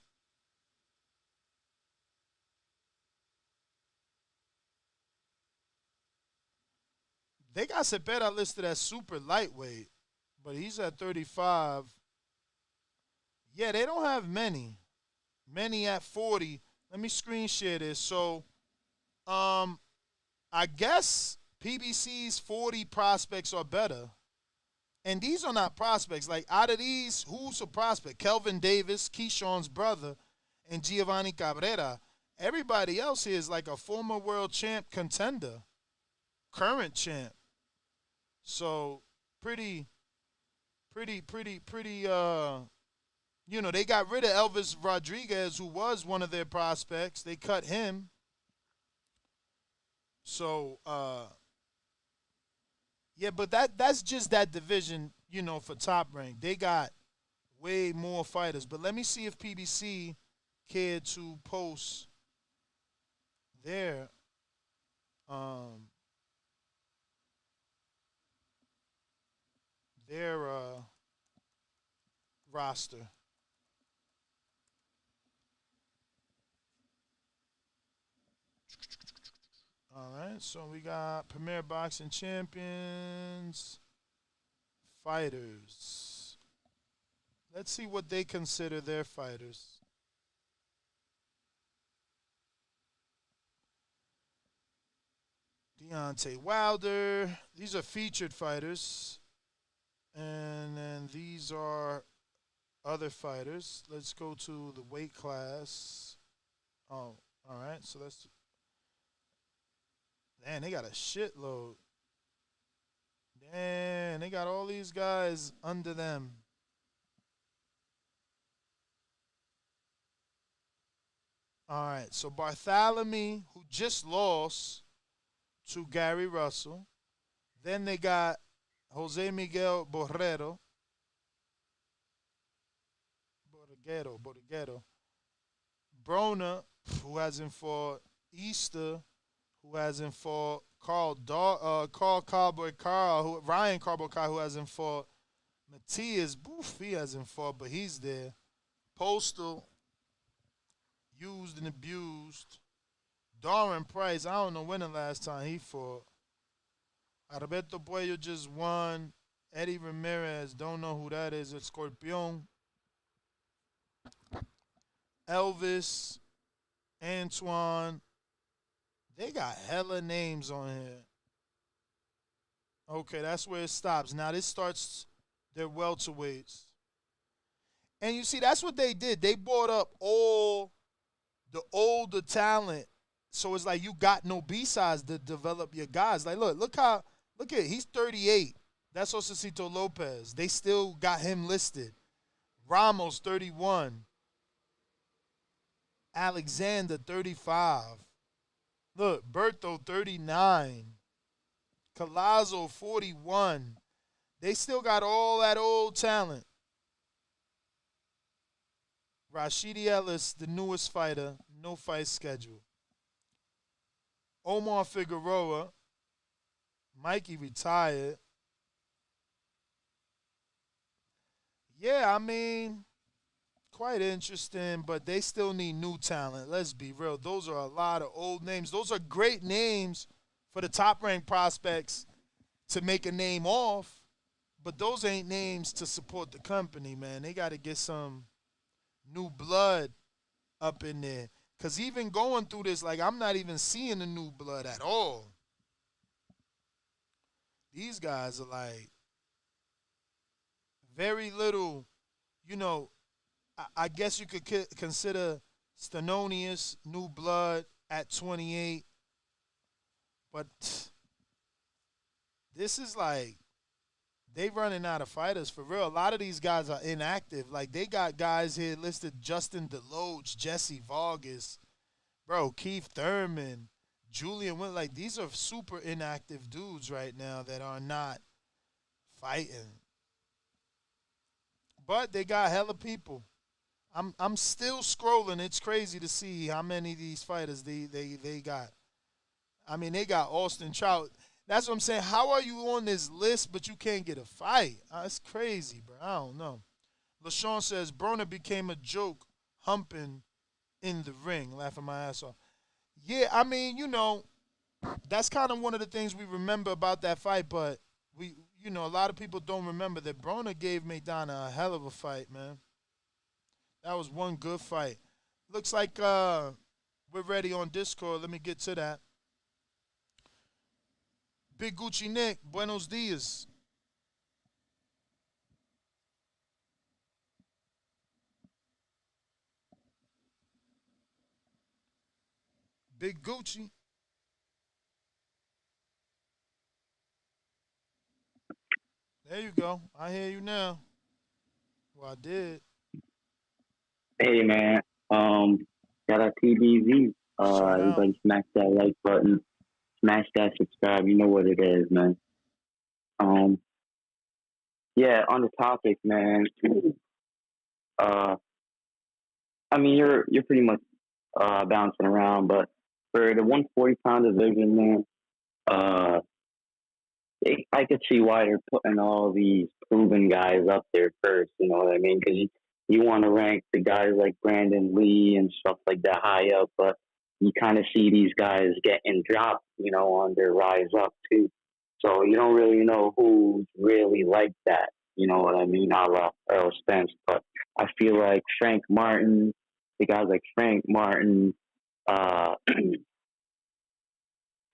they got Cepeda listed as super lightweight, but he's at 35. Yeah, they don't have many. Many at 40. Let me screen share this. So, I guess PBC's 40 prospects are better. And these are not prospects. Like, out of these, who's a prospect? Kelvin Davis, Keyshawn's brother, and Giovanni Cabrera. Everybody else here is like a former world champ contender, current champ. So, pretty, you know, they got rid of Elvis Rodriguez, who was one of their prospects. They cut him. So, yeah, but that's just that division, you know, for Top Rank. They got way more fighters. But let me see if PBC cared to post their roster. All right, so we got Premier Boxing Champions, fighters. Let's see what they consider their fighters. Deontay Wilder. These are featured fighters. And then these are other fighters. Let's go to the weight class. Oh, all right, so let's... Man, they got a shitload. Damn, they got all these guys under them. All right, so Bartholomew, who just lost to Gary Russell. Then they got Jose Miguel Borrero. Broner, who hasn't fought. Easter, who hasn't fought. Ryan Cowboy Carl, who hasn't fought. Matias, he hasn't fought, but he's there. Postal, used and abused. Darren Price, I don't know when the last time he fought. Alberto Puello just won. Eddie Ramirez, don't know who that is. It's Scorpion. Elvis, Antoine. They got hella names on here. Okay, that's where it stops. Now this starts their welterweights. And you see, that's what they did. They brought up all the older talent. So it's like you got no B-sides to develop your guys. Like, look at he's 38. That's Osasito Lopez. They still got him listed. Ramos, 31. Alexander, 35. Look, Berto, 39. Collazo, 41. They still got all that old talent. Rashidi Ellis, the newest fighter, no fight schedule. Omar Figueroa, Mikey retired. Yeah, I mean, quite interesting, but they still need new talent. Let's be real. Those are a lot of old names. Those are great names for the top-ranked prospects to make a name off, but those ain't names to support the company, man. They got to get some new blood up in there. Because even going through this, like, I'm not even seeing the new blood at all. These guys are, like, very little, you know, I guess you could consider Stanonius new blood at 28. But this is like, they running out of fighters for real. A lot of these guys are inactive. Like, they got guys here listed: Justin DeLoach, Jesse Vargas, bro, Keith Thurman, Julian went like these are super inactive dudes right now that are not fighting. But they got hella people. I'm still scrolling. It's crazy to see how many of these fighters they got. I mean, they got Austin Trout. That's what I'm saying. How are you on this list but you can't get a fight? That's crazy, bro. I don't know. LaShawn says Broner became a joke humping in the ring, laughing my ass off. Yeah, I mean, that's kind of one of the things we remember about that fight, but a lot of people don't remember that Broner gave Maidana a hell of a fight, man. That was one good fight. Looks like we're ready on Discord. Let me get to that. Big Gucci Nick, buenos dias. Big Gucci. There you go. I hear you now. Well, I did. Hey man, shout out TBV. Everybody smash that like button, smash that subscribe. You know what it is, man. Yeah, on the topic, man. I mean, you're pretty much bouncing around, but for the 140-pound division, man, uh, I could see why they're putting all these proven guys up there first. You know what I mean? Because you want to rank the guys like Brandon Lee and stuff like that high up, but you kind of see these guys getting dropped, on their rise up too. So you don't really know who's really like that. You know what I mean? A la Errol Spence, but I feel like Frank Martin, the guys like Frank Martin, uh,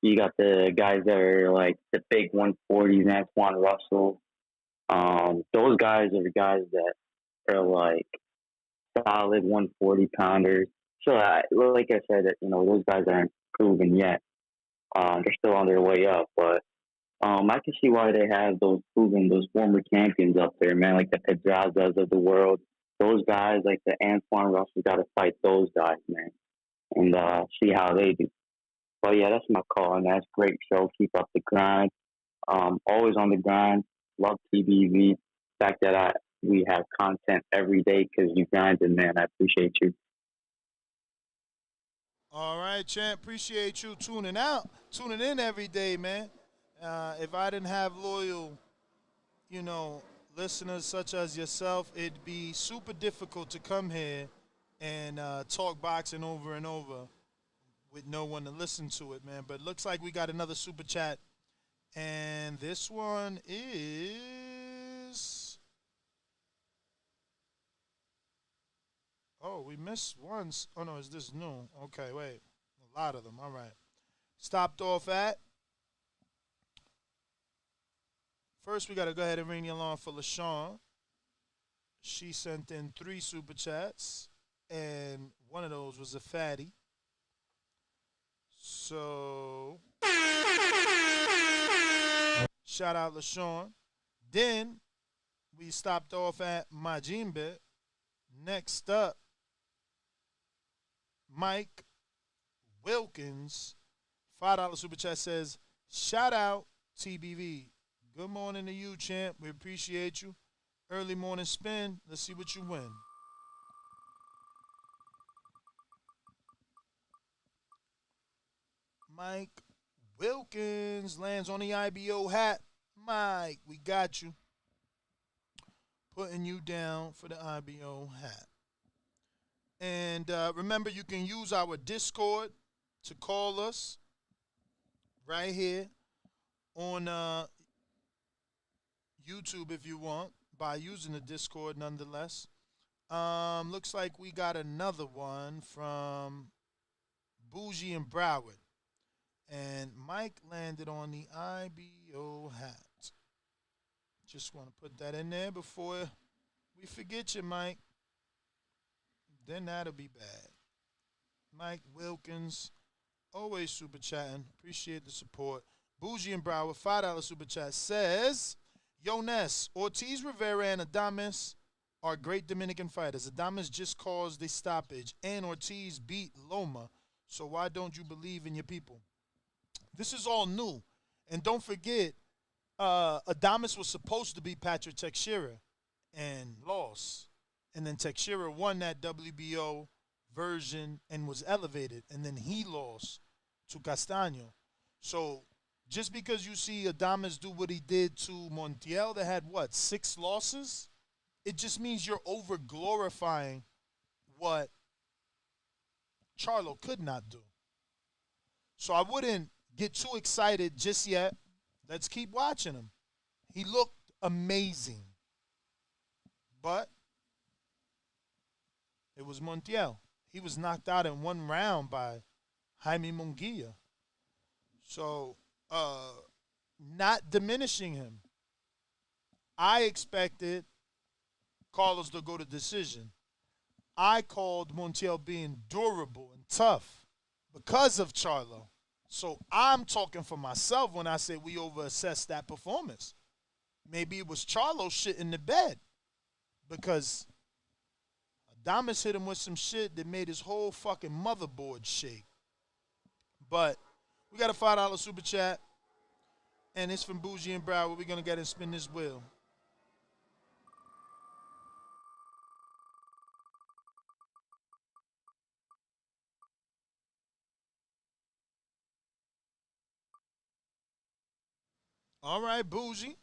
you got the guys that are like the big 140s, Antoine Russell. Those guys are the guys that are like solid 140 pounders. So, like I said, those guys aren't proven yet. They're still on their way up, but I can see why they have those former champions up there, man, like the Pedrazas of the world. Those guys, like the Antoine Russell, got to fight those guys, man, and see how they do. But yeah, that's my call, and that's great show. Keep up the grind. Always on the grind. Love TBV. The fact that we have content every day because you grinding, man. I appreciate you. All right, champ. Appreciate you tuning in every day, man. If I didn't have loyal, listeners such as yourself, it'd be super difficult to come here and talk boxing over and over with no one to listen to it, man. But it looks like we got another super chat. And this one is... Oh, we missed one. Oh, no, is this new? Okay, wait. A lot of them. All right. Stopped off at... First, we got to go ahead and ring the alarm for LaShawn. She sent in 3 super chats, and one of those was a fatty. So, shout out LaShawn. Then, we stopped off at Majimbe. Next up, Mike Wilkins, $5 super chat says, shout out TBV. Good morning to you, champ. We appreciate you. Early morning spin. Let's see what you win. Mike Wilkins lands on the IBO hat. Mike, we got you. Putting you down for the IBO hat. And remember, you can use our Discord to call us right here on YouTube if you want, by using the Discord nonetheless. Looks like we got another one from Bougie and Broward. And Mike landed on the IBO hat. Just want to put that in there before we forget you, Mike. Then that'll be bad. Mike Wilkins, always super chatting. Appreciate the support. Bougie and Broward, $5 super chat says, Yo, Ness, Ortiz Rivera and Adames are great Dominican fighters. Adames just caused a stoppage, and Ortiz beat Loma. So why don't you believe in your people? This is all new. And don't forget, Adames was supposed to be Patrick Teixeira and lost. And then Teixeira won that WBO version and was elevated. And then he lost to Castaño. So just because you see Adames do what he did to Montiel that had, 6 losses? It just means you're over-glorifying what Charlo could not do. So I wouldn't get too excited just yet. Let's keep watching him. He looked amazing. But it was Montiel. He was knocked out in 1 round by Jaime Munguia. So, not diminishing him. I expected Carlos to go to decision. I called Montiel being durable and tough because of Charlo. So I'm talking for myself when I say we overassessed that performance. Maybe it was Charlo shit in the bed because Adames hit him with some shit that made his whole fucking motherboard shake. But we got a $5 super chat, and it's from Bougie and Broward. We're going to get and spin this wheel. All right, Bougie.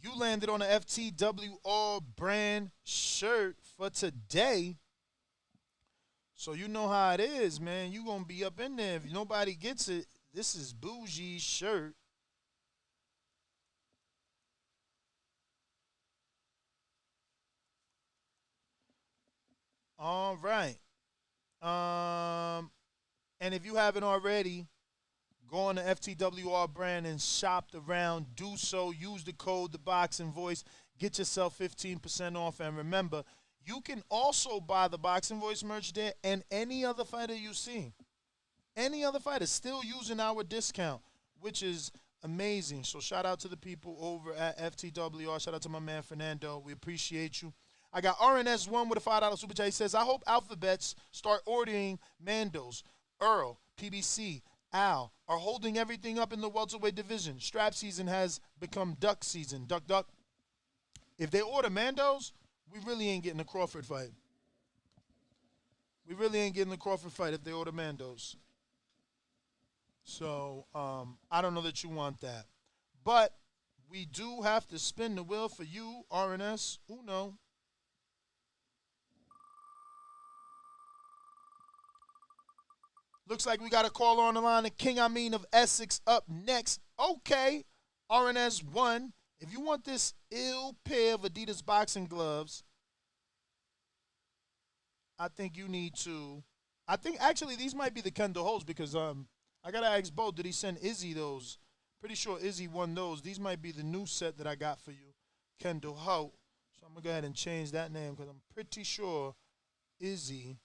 You landed on a FTW All brand shirt for today. So you know how it is, man. You going to be up in there. If nobody gets it, this is Bougie's shirt. All right. And if you haven't already, go on the FTWR brand and shop around. Do so. Use the code, The Boxing Voice. Get yourself 15% off. And remember, you can also buy the Boxing Voice merch there and any other fighter you see. Any other fighter still using our discount, which is amazing. So shout out to the people over at FTWR. Shout out to my man Fernando. We appreciate you. I got RNS1 with a $5 super chat. He says, I hope Alphabets start ordering Mandos. Earl, PBC, Al are holding everything up in the welterweight division. Strap season has become duck season. Duck, duck. If they order Mandos, we really ain't getting a Crawford fight. We really ain't getting the Crawford fight if they order Mandos. So, I don't know that you want that. But we do have to spin the wheel for you, RNS Uno. Looks like we got a call on the line. The King Amin of Essex up next. Okay, RNS 1. If you want this ill pair of Adidas boxing gloves, I think you need to. I think actually these might be the Kendall Holds because I gotta ask Bo, did he send Izzy those? Pretty sure Izzy won those. These might be the new set that I got for you, Kendall Holt. So I'm gonna go ahead and change that name because I'm pretty sure Izzy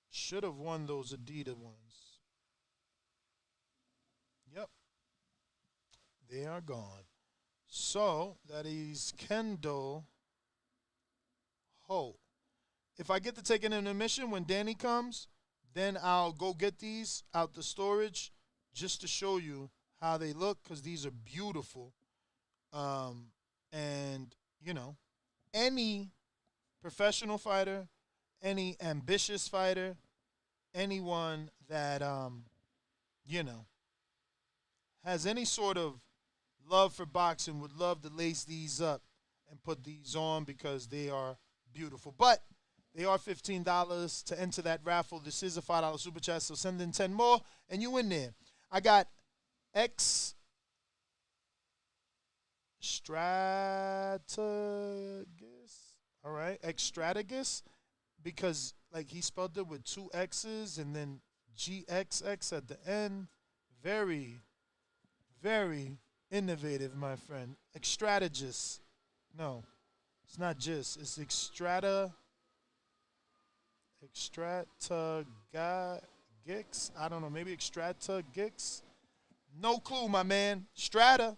should have won those Adidas ones. Yep. They are gone. So that is Kendall Holt. If I get to take an intermission when Danny comes, then I'll go get these out the storage just to show you how they look because these are beautiful. And, you know, any professional fighter, any ambitious fighter, anyone that, you know, has any sort of love for boxing would love to lace these up and put these on because they are beautiful. But they are $15 to enter that raffle. This is a $5 super chat, so send in 10 more and you in there. I got Extratagus. All right, Extratagus, because like he spelled it with 2 X's and then GXX at the end. Very, very innovative, my friend. Extratagus. No, it's not just. It's Extratagix. I don't know. Maybe Extratagix. No clue, my man. Strata.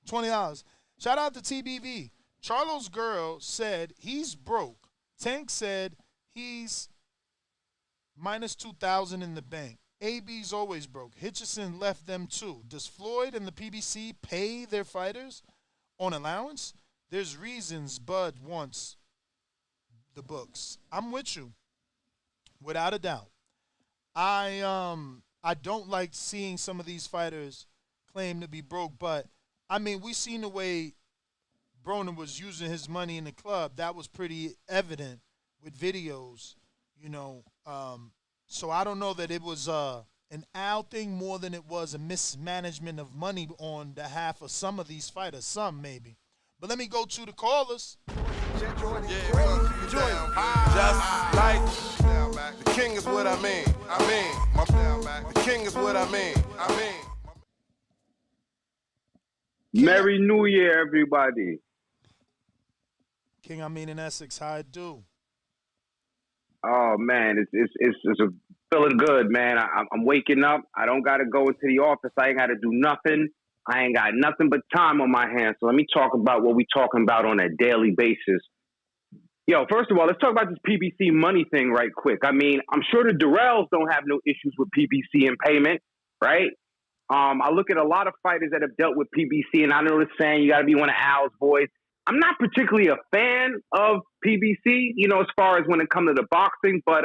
$20. Shout out to TBV. Charlo's girl said he's broke. Tank said he's minus 2,000 in the bank. AB's always broke. Hitchison left them too. Does Floyd and the PBC pay their fighters on allowance? There's reasons Bud wants the books. I'm with you, without a doubt. I don't like seeing some of these fighters claim to be broke, but I mean, we seen the way Broner was using his money in the club. That was pretty evident with videos, you know. So I don't know that it was an Al thing more than it was a mismanagement of money on behalf of some of these fighters. Some maybe. But let me go to the callers. Just like the king is what I mean. The king is what I mean. Merry New Year, everybody. King, I mean in Essex, how it do? Oh man, it's a feeling good, man. I'm waking up. I don't gotta go into the office. I ain't gotta do nothing. I ain't got nothing but time on my hands. So let me talk about what we talking about on a daily basis. Yo, first of all, let's talk about this PBC money thing right quick. I mean, I'm sure the Durrells don't have no issues with PBC and payment, right? I look at a lot of fighters that have dealt with PBC, and I know the saying, you got to be one of Al's boys. I'm not particularly a fan of PBC, you know, as far as when it comes to the boxing, but,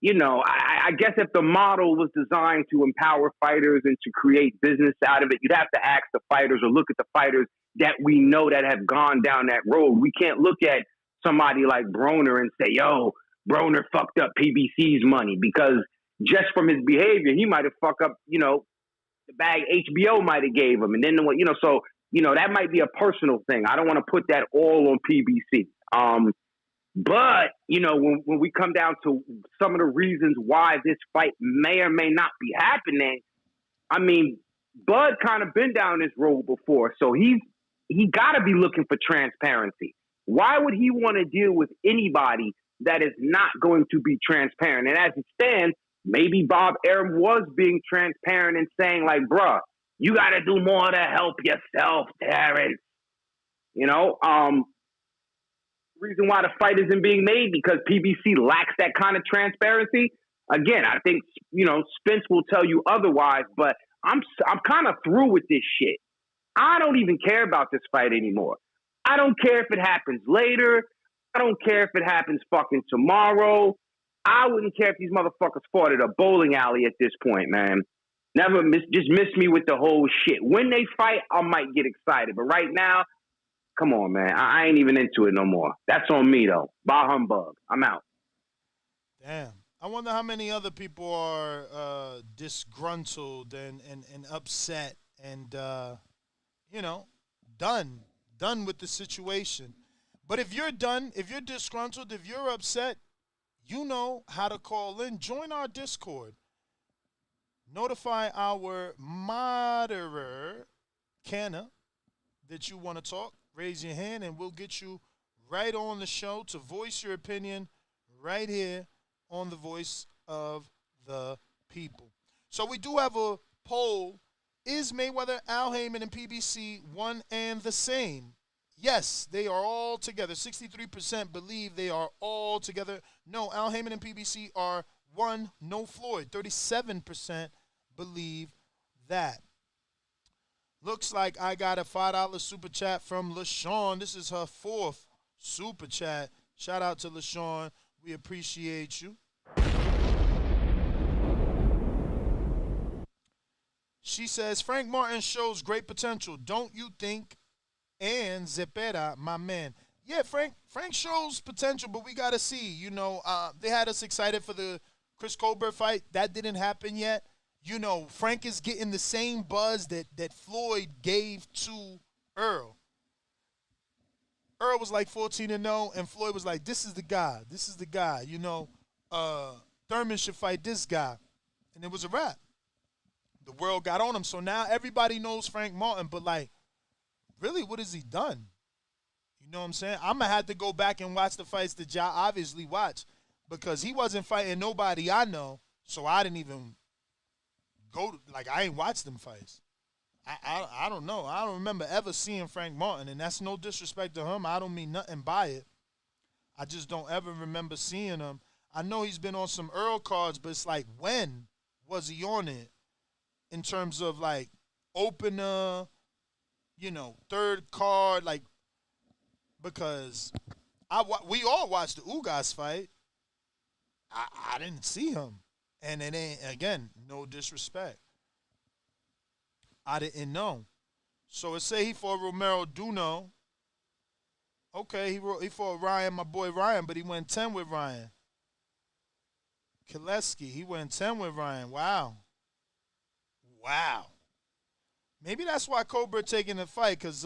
you know, I guess if the model was designed to empower fighters and to create business out of it, you'd have to ask the fighters or look at the fighters that we know that have gone down that road. We can't look at somebody like Broner and say, yo, Broner fucked up PBC's money, because just from his behavior, he might have fucked up, you know, the bag HBO might have gave him. And then, you know, so, you know, that might be a personal thing. I don't want to put that all on PBC. But, you know, when we come down to some of the reasons why this fight may or may not be happening, I mean, Bud kind of been down this road before, so he got to be looking for transparency. Why would he want to deal with anybody that is not going to be transparent? And as it stands, maybe Bob Arum was being transparent and saying, like, bruh, you got to do more to help yourself, Terence. You know, reason why the fight isn't being made, because PBC lacks that kind of transparency. Again, I think, you know, Spence will tell you otherwise, but I'm kind of through with this shit. I don't even care about this fight anymore. I don't care if it happens later. I don't care if it happens fucking tomorrow. I wouldn't care if these motherfuckers fought at a bowling alley at this point, man. Just miss me with the whole shit. When they fight, I might get excited. But right now, come on, man. I ain't even into it no more. That's on me, though. Bah humbug. I'm out. Damn. I wonder how many other people are disgruntled and upset and, you know, done with the situation. But if you're done, if you're disgruntled, if you're upset, you know how to call in. Join our Discord. Notify our moderator, Canna, that you want to talk. Raise your hand, and we'll get you right on the show to voice your opinion right here on the Voice of the People. So we do have a poll. Is Mayweather, Al Haymon, and PBC one and the same? Yes, they are all together. 63% believe they are all together. No, Al Haymon and PBC are one. No, Floyd. 37% believe that. Looks like I got a $5 super chat from LaShawn. This is her 4th super chat. Shout out to LaShawn. We appreciate you. She says, Frank Martin shows great potential. Don't you think? And Zepeda, my man. Yeah, Frank shows potential, but we got to see. You know, they had us excited for the Chris Colbert fight. That didn't happen yet. You know, Frank is getting the same buzz that Floyd gave to Earl. Earl was like 14-0, and Floyd was like, this is the guy. This is the guy. You know, Thurman should fight this guy. And it was a wrap. The world got on him. So now everybody knows Frank Martin, but, like, really, what has he done? You know what I'm saying? I'm going to have to go back and watch the fights that y'all obviously watch, because he wasn't fighting nobody I know, so I didn't even go – like, I ain't watched them fights. I don't know. I don't remember ever seeing Frank Martin, and that's no disrespect to him. I don't mean nothing by it. I just don't ever remember seeing him. I know he's been on some Earl cards, but it's like, when was he on it in terms of like opener, third card, like, because we all watched the Ugas fight. I didn't see him, and it ain't, again, no disrespect. I didn't know. So it say he fought Romero Duno. Okay, he fought Ryan, my boy Ryan, but he went 10 with Ryan. Kileski, he went 10 with Ryan. Wow. Maybe that's why Cobra taking the fight, because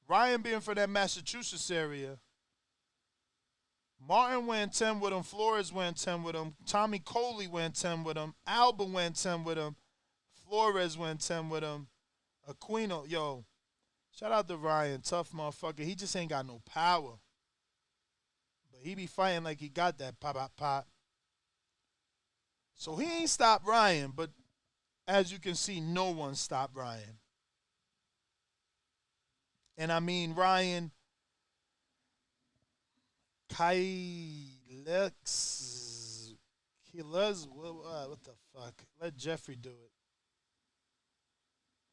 Ryan being for that Massachusetts area. Martin went 10 with him. Flores went 10 with him. Tommy Coley went 10 with him. Alba went 10 with him. Flores went 10 with him. Aquino, yo, shout out to Ryan, tough motherfucker. He just ain't got no power. But he be fighting like he got that pop. So he ain't stopped Ryan, but as you can see, no one stopped Ryan. And I mean, Ryan, what the fuck? Let Jeffrey do it.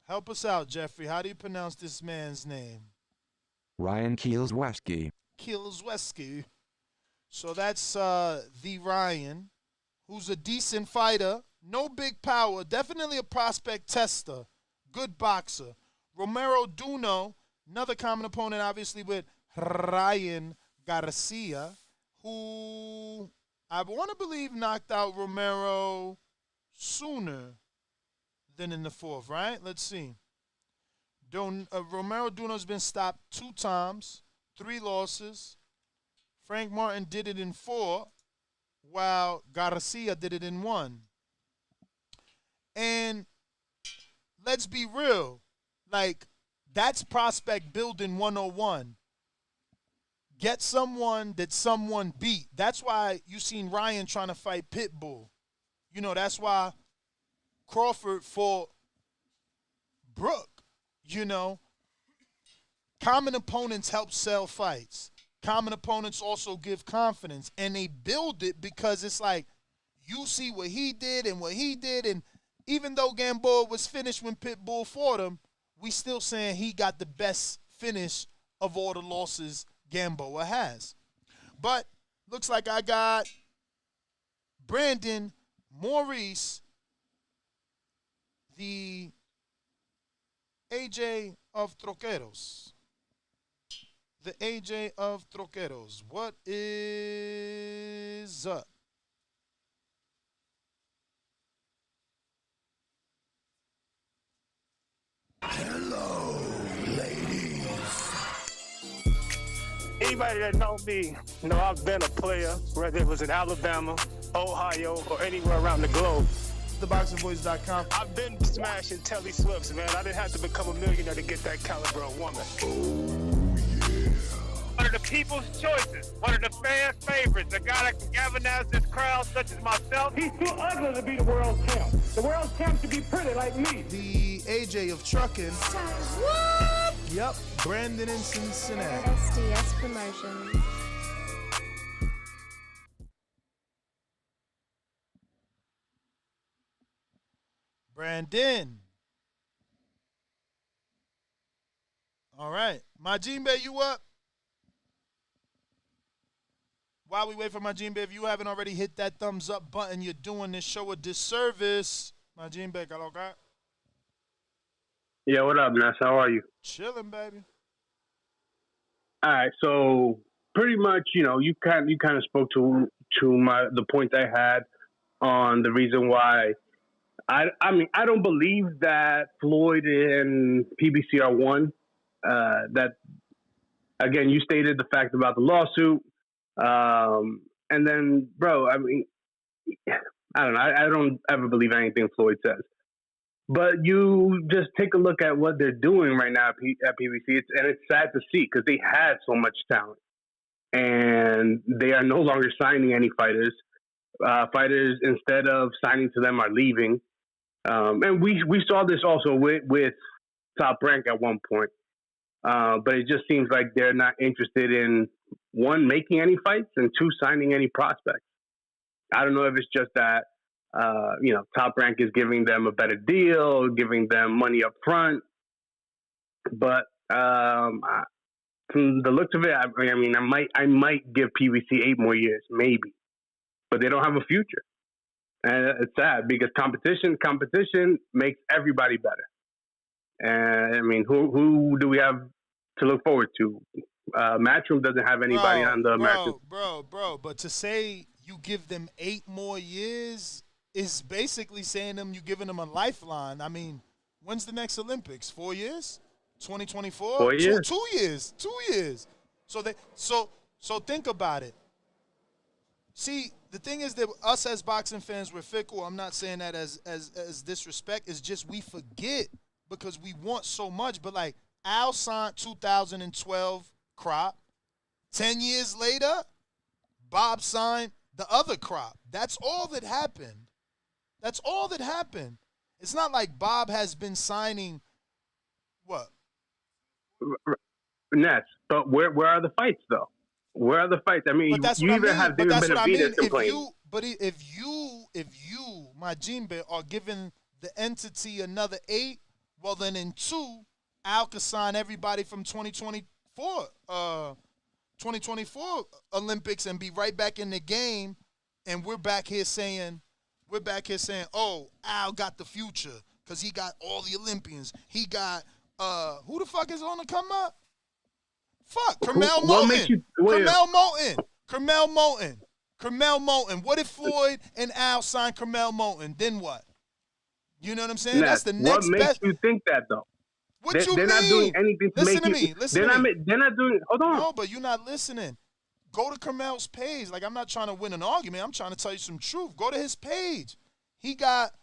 Help us out, Jeffrey. How do you pronounce this man's name? Ryan Kielzweski. Kielzweski. So that's the Ryan, who's a decent fighter. No big power. Definitely a prospect tester. Good boxer. Romero Duno, another common opponent, obviously, with Ryan Garcia, who I want to believe knocked out Romero sooner than in the fourth, right? Let's see. Romero Duno's been stopped 2 times, 3 losses. Frank Martin did it in 4, while Garcia did it in 1. And let's be real, like, that's prospect building 101. Get someone that someone beat. That's why you seen Ryan trying to fight Pitbull. That's why Crawford fought Brooke. Common opponents help sell fights. Common opponents also give confidence, and they build it because it's like, you see what he did, and even though Gamboa was finished when Pitbull fought him, we still saying he got the best finish of all the losses Gamboa has. But looks like I got Brandon Maurice, the AJ of Troqueros. The AJ of Troqueros. What is up? Hello, ladies. Anybody that know me know I've been a player, whether it was in Alabama, Ohio, or anywhere around the globe. TheBoxingVoice.com. I've been smashing Telly Swifts, man. I didn't have to become a millionaire to get that caliber of woman. One of the people's choices, one of the fans' favorites, a guy that can galvanize this crowd such as myself. He's too ugly to be the world champ. The world champ should be pretty like me. The AJ of trucking. What? Yep, Brandon in Cincinnati. SDS Promotions. Brandon. All right. Majimbe, you up? While we wait for Majimbe, if you haven't already hit that thumbs up button, you're doing this show a disservice. Majimbe, kaloka? Yeah, what up, Ness? How are you? Chilling, baby. All right, so pretty much, you kind of spoke to the point I had on the reason why. I mean, I don't believe that Floyd and PBC are one. That again, you stated the fact about the lawsuit, and then, bro, I mean, I don't know. I don't ever believe anything Floyd says. But you just take a look at what they're doing right now at PBC, and it's sad to see because they had so much talent, and they are no longer signing any fighters. Fighters, instead of signing to them, are leaving. And we saw this also with Top Rank at one point. But it just seems like they're not interested in, one, making any fights, and two, signing any prospects. I don't know if it's just that, Top Rank is giving them a better deal, giving them money up front. But from the looks of it, I might give PBC 8 more years, maybe. But they don't have a future. And it's sad because competition makes everybody better. And who do we have to look forward to? Matchroom doesn't have anybody on the Matchroom. Bro. But to say you give them 8 more years is basically saying you giving them a lifeline. I mean, when's the next Olympics? 4 years? 2024? 4 years. 2 years. 2 years. So think about it. See, the thing is that us as boxing fans, we're fickle. I'm not saying that as disrespect. It's just we forget because we want so much. But like Al signed 2012 crop. 10 years later, Bob signed the other crop. That's all that happened. That's all that happened. It's not like Bob has been signing what? Ness. But where are the fights though? Where are the fights? I mean, you even have David Benavidez complaining. But if you, my Jimbe, are giving the entity another 8, well then in 2, Al could sign everybody from 2024 Olympics and be right back in the game, and we're back here saying, oh, Al got the future because he got all the Olympians. He got who the fuck is on the come up? Fuck, Carmel Moulton. Carmel Moulton. What if Floyd and Al sign Carmel Moulton? Then what? You know what I'm saying? That's the next best. What makes you think that though? They're not doing anything to make you. They're not doing. Hold on. No, but you're not listening. Go to Carmel's page. Like, I'm not trying to win an argument. I'm trying to tell you some truth. Go to his page. He got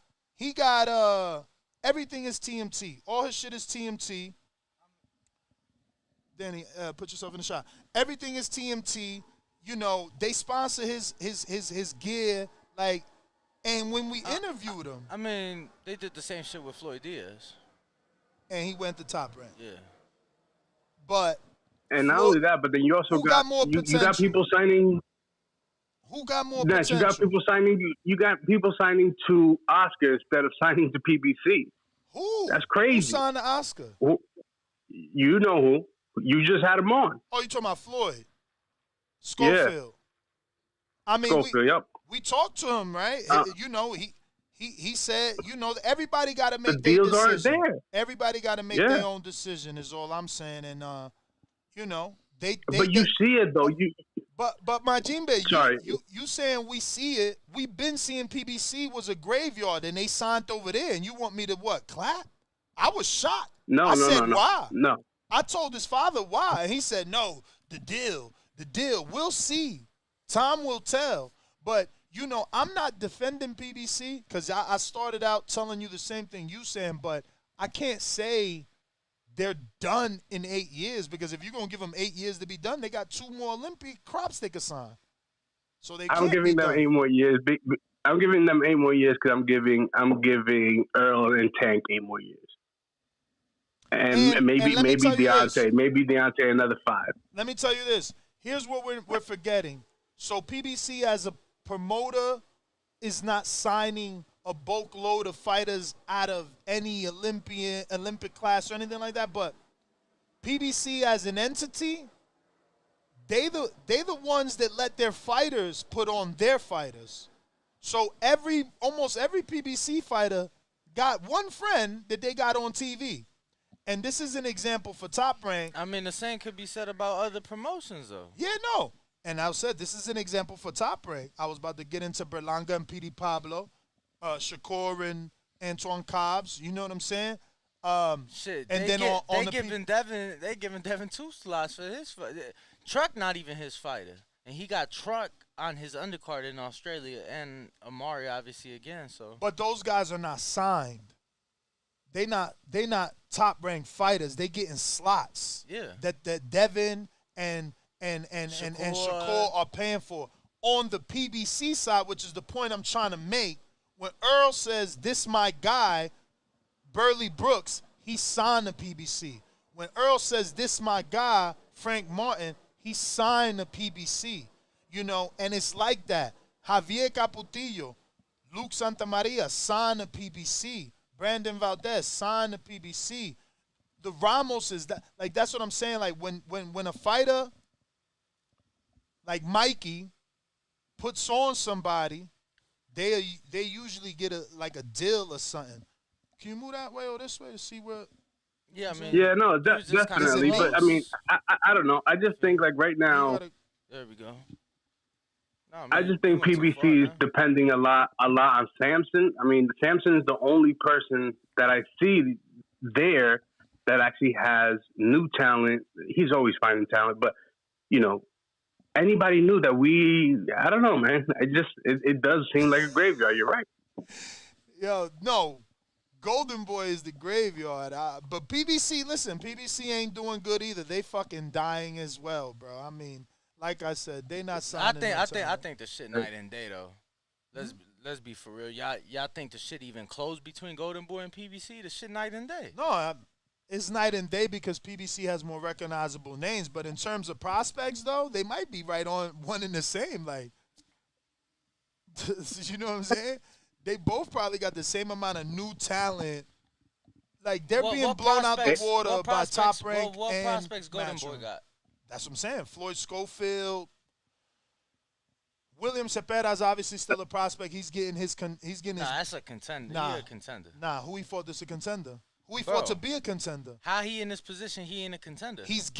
everything is TMT. All his shit is TMT. Danny, put yourself in the shot. Everything is TMT. You know, they sponsor his gear. Like, and when we interviewed him. I mean, they did the same shit with Floyd Diaz. And he went to Top Rank. Yeah. But. And not only that, but then you also got people signing. Who got more potential? You got people signing. You got people signing to Oscar instead of signing to PBC. Who? That's crazy. Who signed to Oscar? You know who? You just had him on. Oh, you talking about Floyd Schofield? Yeah. I mean, Schofield, we talked to him, right? You know, he said, you know, everybody got to make the deals their aren't decision. there. Everybody got to make their own decision. Is all I'm saying, and you know, But you see it though. But my Jimbe, you saying we see it? We've been seeing PBC was a graveyard, and they signed over there, and you want me to what? Clap? I was shocked. I said, why? No. I told his father why, and he said, no, the deal. We'll see. Time will tell. But, you know, I'm not defending PBC because I started out telling you the same thing you saying, but I can't say they're done in 8 years because if you're going to give them 8 years to be done, they got 2 more Olympic crops they could sign. So they I'm giving them 8 more years. I'm giving them 8 more years because I'm giving Earl and Tank 8 more years. And maybe Deontay another 5. Let me tell you this. Here's what we're forgetting. So PBC as a promoter is not signing a bulk load of fighters out of any Olympic class or anything like that. But PBC as an entity, they the ones that let their fighters put on their fighters. So almost every PBC fighter got one friend that they got on TV. And this is an example for Top Rank. I mean, the same could be said about other promotions, though. Yeah, no. And I said this is an example for Top Rank. I was about to get into Berlanga and PD Pablo, Shakur and Antoine Cobbs. You know what I'm saying? Shit. And they giving Devin 2 slots for his fight. Truck not even his fighter, and he got Truck on his undercard in Australia, and Amari obviously again. So, but those guys are not signed. They not top ranked fighters. They getting slots. Yeah. That Devin and Shakur are paying for. On the PBC side, which is the point I'm trying to make, when Earl says this my guy, Burley Brooks, he signed the PBC. When Earl says this my guy, Frank Martin, he signed the PBC. You know, and it's like that. Javier Caputillo, Luke Santamaria signed to PBC. Brandon Valdez signed to PBC. The Ramos is that, like, that's what I'm saying. Like, when a fighter like Mikey puts on somebody, they usually get a deal or something. Can you move that way or this way to see where? Yeah, I mean. Yeah, no, definitely. But I mean, I don't know. I just think like right now. There we go. No, man, I just think PBC is depending a lot on Samson. I mean, Samson is the only person that I see there that actually has new talent. He's always finding talent, but you know, anybody knew that I don't know, man. It does seem like a graveyard. You're right. Yo, no. Golden Boy is the graveyard. But PBC, listen, PBC ain't doing good either. They fucking dying as well, bro. I mean, like I said, they not signing. I think the shit night and day though. Let's be for real. Y'all think the shit even close between Golden Boy and PBC? The shit night and day. No, it's night and day because PBC has more recognizable names. But in terms of prospects, though, they might be right on one and the same. Like, you know what I'm saying? They both probably got the same amount of new talent. Like, they're being blown out the water by Top Rank. What prospects Golden Boy got? That's what I'm saying. Floyd Schofield. William Cepeda is obviously still a prospect. He's getting his. That's a contender. He a contender. Nah, who he fought that's a contender? Who he fought to be a contender? How he in this position? He ain't a contender. He's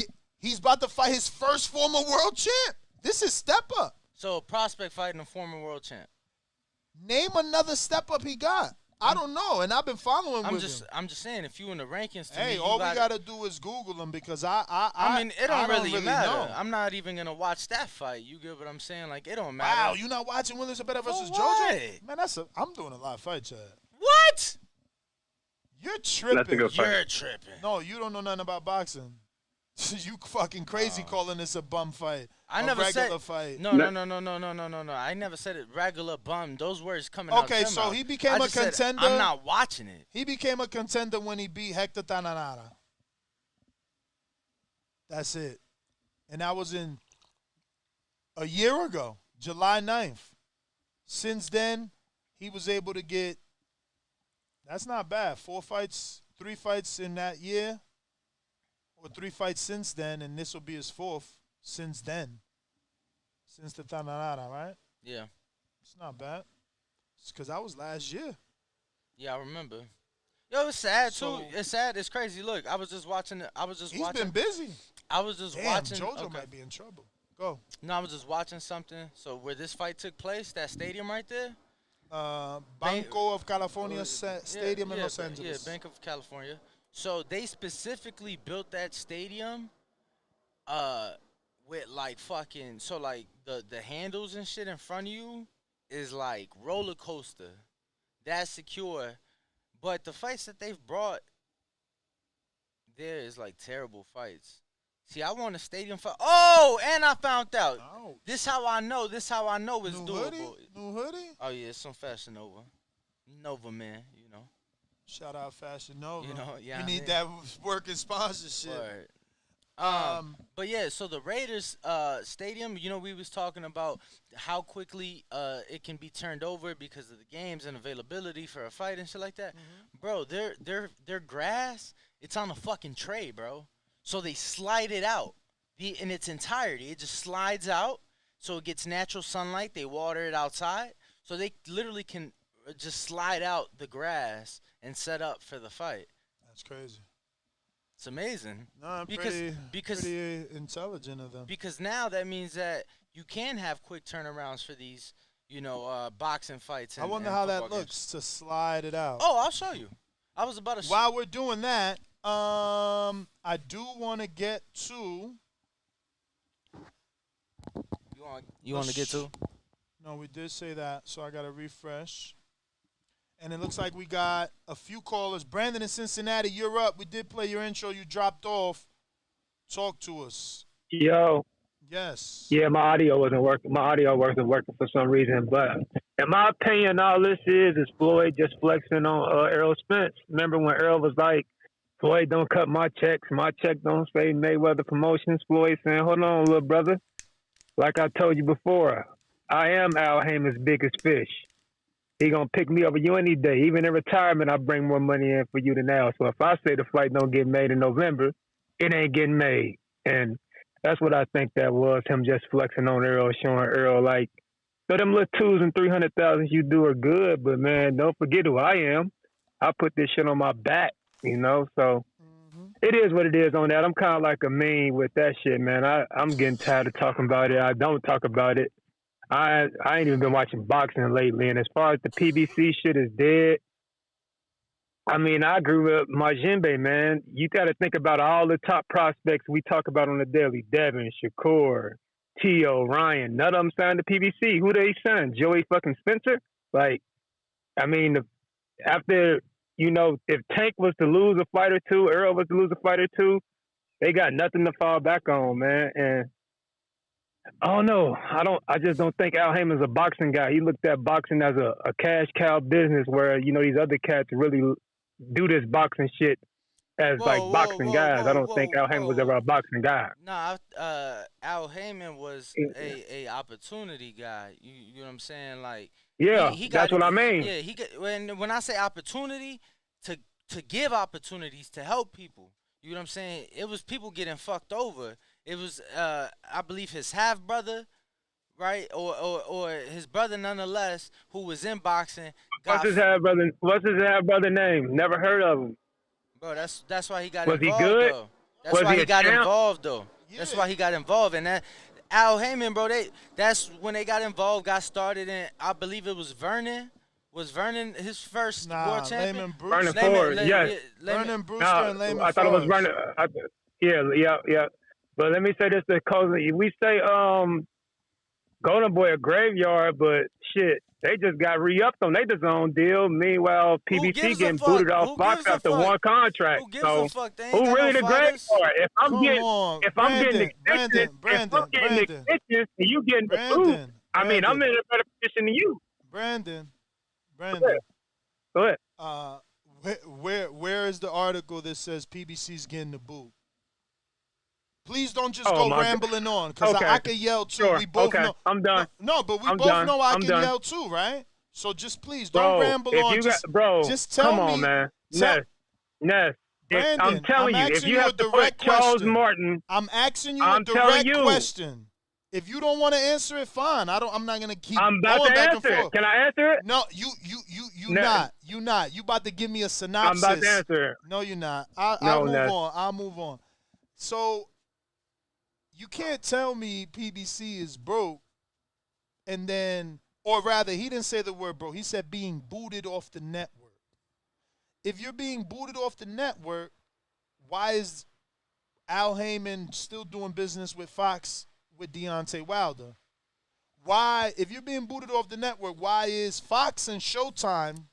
about to fight his first former world champ. This is step up. So a prospect fighting a former world champ. Name another step up he got. I don't know, and I've been following him. I'm just saying, if you in the rankings, all we gotta do is Google him because I mean, it don't really matter. Know. I'm not even gonna watch that fight. You get what I'm saying? Like, it don't matter. Wow, you not watching William Cepeda versus JoJo? Man, I'm doing a lot of fight chat. What? You're tripping. That's a good fight. You're tripping. No, you don't know nothing about boxing. You fucking crazy calling this a bum fight. I never said fight. No. I never said it. Regular bum. Those words coming out. Okay, so he became a contender. I'm not watching it. He became a contender when he beat Hector Tananara. That's it. And that was in a year ago, July 9th. Since then, he was able to get, that's not bad, 3 fights in that year. Or 3 fights since then, and this will be his 4th since then. Since the Tananara, right? Yeah. It's not bad. It's because that was last year. Yeah, I remember. Yo, it's sad, too. It's sad. It's crazy. Look, I was just watching. He's been busy. I was just watching. JoJo might be in trouble. Go. No, I was just watching something. So where this fight took place, that stadium right there? Banco of California Stadium in Los Angeles. Yeah, Bank of California. So they specifically built that stadium with like fucking, so like the handles and shit in front of you is like roller coaster. That's secure. But the fights that they've brought there is like terrible fights. See, I want a stadium fight. Oh, and I found out. Ouch. This how I know it's doable. New hoodie? Oh yeah, it's some Fashion Nova, man, you know. Shout out Fashion Nova. You know, yeah. We need that working sponsorship. Right. But yeah, so the Raiders stadium, you know, we was talking about how quickly it can be turned over because of the games and availability for a fight and shit like that. Mm-hmm. Bro, their grass, it's on a fucking tray, bro. So they slide it out in its entirety. It just slides out, so it gets natural sunlight. They water it outside, so they literally can just slide out the grass and set up for the fight. That's crazy. It's amazing. No, pretty intelligent of them. Because now that means that you can have quick turnarounds for these, you know, boxing fights. I wonder how that looks to slide it out. Oh, I'll show you. I was about to. While we're doing that, I do want to get to. You want to get to? No, we did say that, so I got to refresh. And it looks like we got a few callers. Brandon in Cincinnati, you're up. We did play your intro. You dropped off. Talk to us. Yo. Yes. Yeah, my audio wasn't working. My audio wasn't working for some reason. But in my opinion, all this is Floyd just flexing on Errol Spence. Remember when Errol was like, Floyd, don't cut my checks. My check don't say Mayweather Promotions. Floyd saying, hold on, little brother. Like I told you before, I am Al Heyman's biggest fish. He gonna pick me over you any day. Even in retirement, I bring more money in for you than Al. So if I say the fight don't get made in November, it ain't getting made. And that's what I think that was, him just flexing on Errol, showing Errol like, so them little twos and 300,000 you do are good, but man, don't forget who I am. I put this shit on my back, you know. So it is what it is on that. I'm kind of like a meme with that shit, man. I'm getting tired of talking about it. I don't talk about it. I ain't even been watching boxing lately. And as far as the PBC shit is dead, I mean, I grew up Majimbe, man. You got to think about all the top prospects we talk about on the daily. Devin, Shakur, T.O., Ryan. None of them signed to PBC. Who they signed? Joey fucking Spencer? Like, I mean, after, you know, if Tank was to lose a fight or two, Earl was to lose a fight or two, they got nothing to fall back on, man. And I don't know. I just don't think Al Heyman's a boxing guy. He looked at boxing as a cash cow business where, you know, these other cats really do this boxing shit as boxing guys. I don't think Al Heyman was ever a boxing guy. Nah, Al Heyman was a opportunity guy. You know what I'm saying? Like, yeah, he that's what I mean. Yeah, he got, when I say opportunity, to give opportunities to help people. You know what I'm saying? It was people getting fucked over. It was, I believe, his half brother, right, or his brother nonetheless, who was in boxing. What's his half brother name? Never heard of him. Bro, that's why he got was involved. He good? Though. That's why he got champ? Involved though. Yeah. That's why he got involved, and that Al Heyman, bro. That's when they got involved. Got started in, I believe it was Vernon. Was Vernon his first world champion? Vernon Ford, yes. Vernon Brewster and Layman I thought it was Vernon. Yeah. But let me say this to Cozy. We say Golden Boy a graveyard, but shit, they just got re-upped on their DAZN deal. Meanwhile, PBC getting booted off Fox after one contract. So who really the graveyard? If I'm getting extensions and you getting the food, I mean, I'm in a better position than you. Brandon. Go ahead. Where is the article that says PBC's getting the boot? Please don't just go rambling on, because I can yell too. Sure. We both know. I'm done. No, but we both know I can yell too, right? So just please don't ramble on. Just tell come on, me, man. Ness. Brandon, I'm telling you, if you have to put Charles Martin, I'm asking you a direct question. If you don't want to answer it, fine. I'm not gonna keep. I'm about going to back answer and it. forth. Can I answer it? No, you not. You not. You about to give me a synopsis. I'm about to answer it. No, you're not. I'll move on. So you can't tell me PBC is broke, and then, or rather, he didn't say the word broke. He said being booted off the network. If you're being booted off the network, why is Al Heyman still doing business with Fox with Deontay Wilder? Why, if you're being booted off the network, why is Fox and Showtime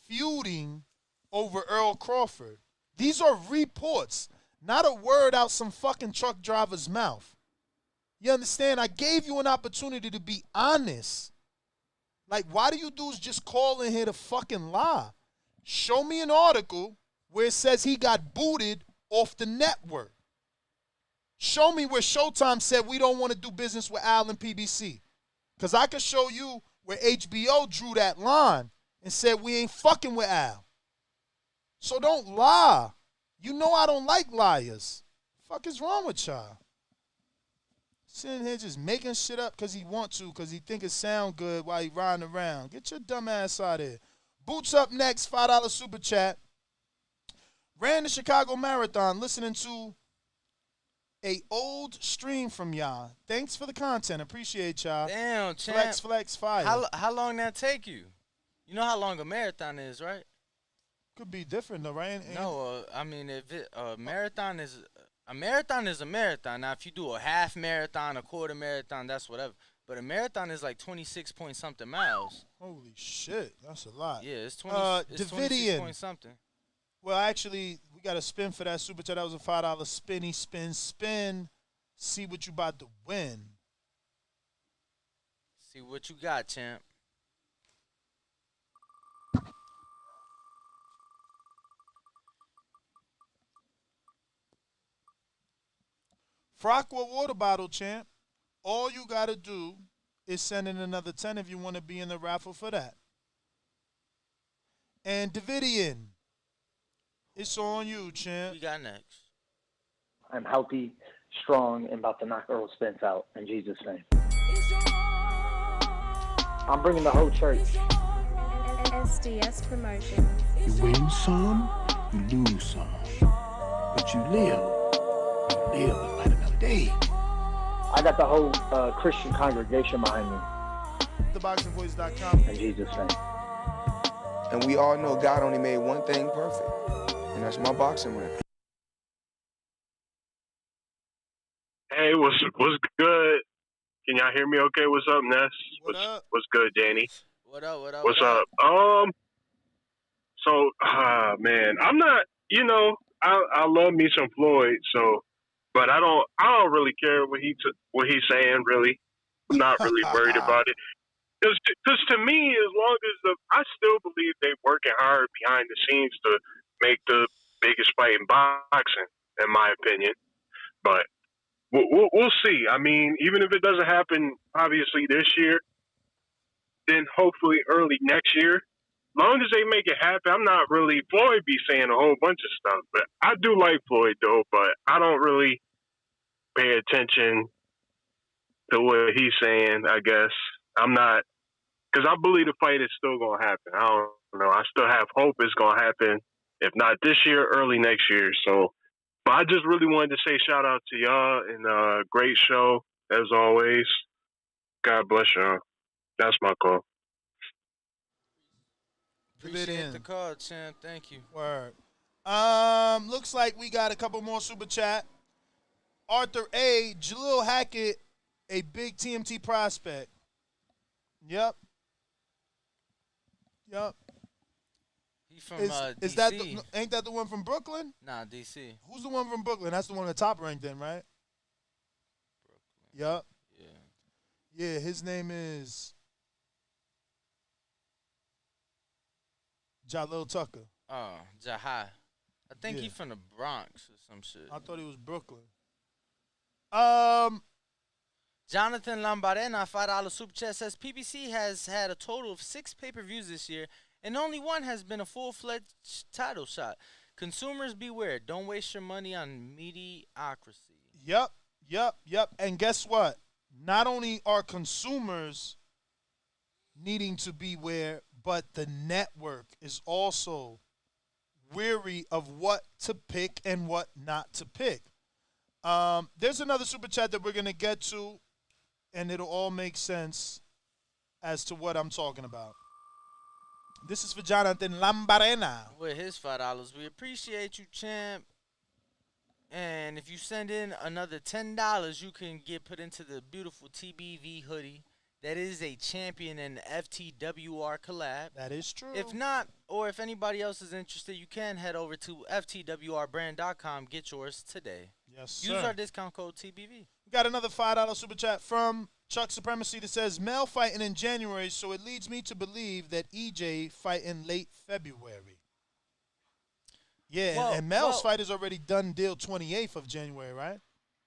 feuding over Errol Crawford? These are reports, not a word out some fucking truck driver's mouth. You understand? I gave you an opportunity to be honest. Like, why do you dudes just call in here to fucking lie? Show me an article where it says he got booted off the network. Show me where Showtime said we don't want to do business with Al and PBC. Because I can show you where HBO drew that line and said we ain't fucking with Al. So don't lie. You know I don't like liars. Fuck is wrong with y'all? Sitting here just making shit up because he want to, because he think it sound good while he riding around. Get your dumb ass out of here. Boots up next, $5 super chat. Ran the Chicago Marathon listening to a old stream from y'all. Thanks for the content. Appreciate y'all. Damn, champ. Flex, fire. How long that take you? You know how long a marathon is, right? Could be different though, right? No, I mean, if a marathon is a marathon. Now, if you do a half marathon, a quarter marathon, that's whatever. But a marathon is like 26 point something miles. Holy shit, that's a lot. Yeah, it's 26 point something. Well, actually, we got a spin for that super chat. That was a $5 spinny spin. See what you about to win. See what you got, champ. Fraqua water bottle, champ. All you got to do is sending another 10 if you want to be in the raffle for that. And Davidian, it's on you, champ. We got next. I'm healthy, strong, and about to knock Errol Spence out in Jesus' name. I'm bringing the whole church. SDS Promotions. You win some, you lose some. But you live. You live to fight another day. I got the whole Christian congregation behind me. TheBoxingVoice.com. In Jesus' name. And we all know God only made one thing perfect, and that's my boxing ring. Hey, what's good? Can y'all hear me okay? What's up, Ness? What's good, Danny? What up? What's up? So, man, I'm not, I love me some Floyd, but I don't really care what he's saying, really. I'm not really worried about it. Because to me, as long as I still believe they're working hard behind the scenes to make the biggest fight in boxing, in my opinion. But we'll see. I mean, even if it doesn't happen, obviously this year, then hopefully early next year. As long as they make it happen, I'm not really. Floyd be saying a whole bunch of stuff, but I do like Floyd though. But I don't really pay attention to what he's saying. I guess I'm not. Because I believe the fight is still going to happen. I don't know. I still have hope it's going to happen. If not this year, early next year. So, but I just really wanted to say shout out to y'all and great show as always. God bless y'all. That's my call. Appreciate the call, champ. Thank you. Word. Looks like we got a couple more super chat. Arthur A. Jalil Hackett, a big TMT prospect. Yep. He from is DC. that ain't that the one from Brooklyn? Nah, DC. Who's the one from Brooklyn? That's the one the top ranked in, right? Brooklyn. Yep. Yeah, his name is Jalil Tucker. Oh, Jahai. I think he from the Bronx or some shit. I thought he was Brooklyn. Jonathan Lambarena, $5 super chat, says PBC has had a total of 6 pay-per-views this year, and only one has been a full-fledged title shot. Consumers beware. Don't waste your money on mediocrity. Yep. And guess what? Not only are consumers needing to beware, but the network is also weary of what to pick and what not to pick. There's another super chat that we're going to get to, and it'll all make sense as to what I'm talking about. This is for Jonathan Lambarena. With his $5. We appreciate you, champ. And if you send in another $10, you can get put into the beautiful TBV hoodie. That is a champion and FTWR collab. That is true. If not, or if anybody else is interested, you can head over to ftwrbrand.com. Get yours today. Yes, sir. Use our discount code TBV. We got another $5 super chat from Chuck Supremacy that says, Mel fighting in January, so it leads me to believe that EJ fight in late February. Yeah, Well, and Mel's fight is already done deal 28th of January, right?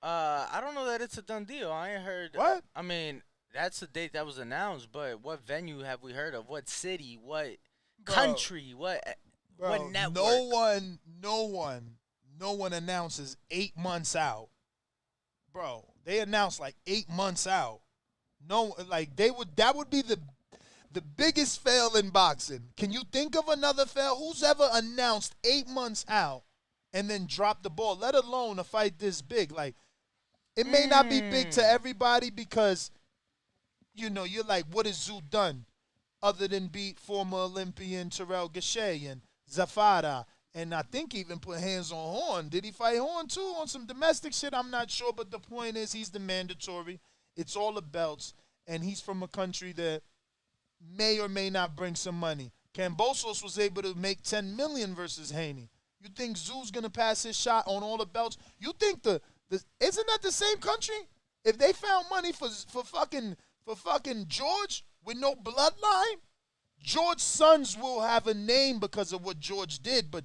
I don't know that it's a done deal. I ain't heard. What? I mean, that's the date that was announced, but what venue have we heard of? What city? What country? What network? No one announces 8 months out. Bro, they announced like 8 months out. That would be the biggest fail in boxing. Can you think of another fail? Who's ever announced 8 months out and then dropped the ball, let alone a fight this big? Like, it may not be big to everybody because, you're like, what has Zoo done other than beat former Olympian Terrell Gausha and Zafara, and I think even put hands on Horn. Did he fight Horn too on some domestic shit? I'm not sure, but the point is he's the mandatory. It's all the belts, and he's from a country that may or may not bring some money. Kambosos was able to make $10 million versus Haney. You think Zoo's gonna pass his shot on all the belts? You think isn't that the same country? If they found money for fucking George with no bloodline, George's sons will have a name because of what George did, but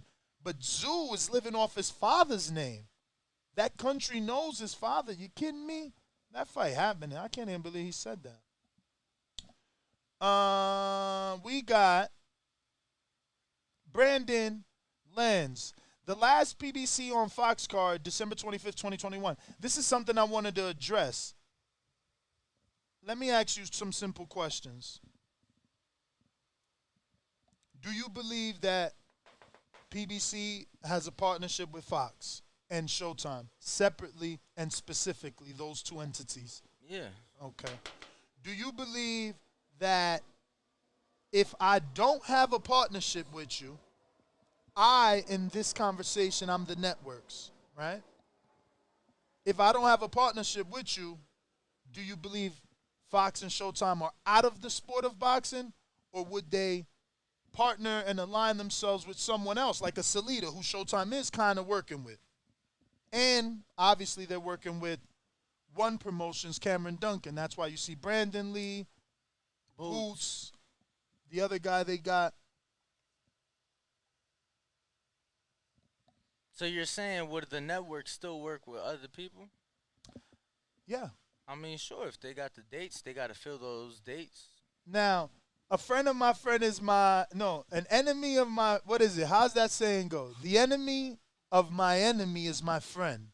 Zoo is living off his father's name. That country knows his father. You kidding me? That fight happening. I can't even believe he said that. We got Brandon Lenz. The last PBC on Fox card, December 25th, 2021. This is something I wanted to address. Let me ask you some simple questions. Do you believe that PBC has a partnership with Fox and Showtime, separately and specifically, those two entities? Yeah. Okay. Do you believe that if I don't have a partnership with you, in this conversation, I'm the networks, right? If I don't have a partnership with you, do you believe Fox and Showtime are out of the sport of boxing, or would they partner and align themselves with someone else, like a Salida, who Showtime is kind of working with? And obviously they're working with One Promotions, Cameron Duncan. That's why you see Brandon Lee, Boots, the other guy they got. So you're saying, would the network still work with other people? Yeah. I mean, sure. If they got the dates, they got to fill those dates. Now, a friend of my friend is an enemy of my, what is it? How's that saying go? The enemy of my enemy is my friend,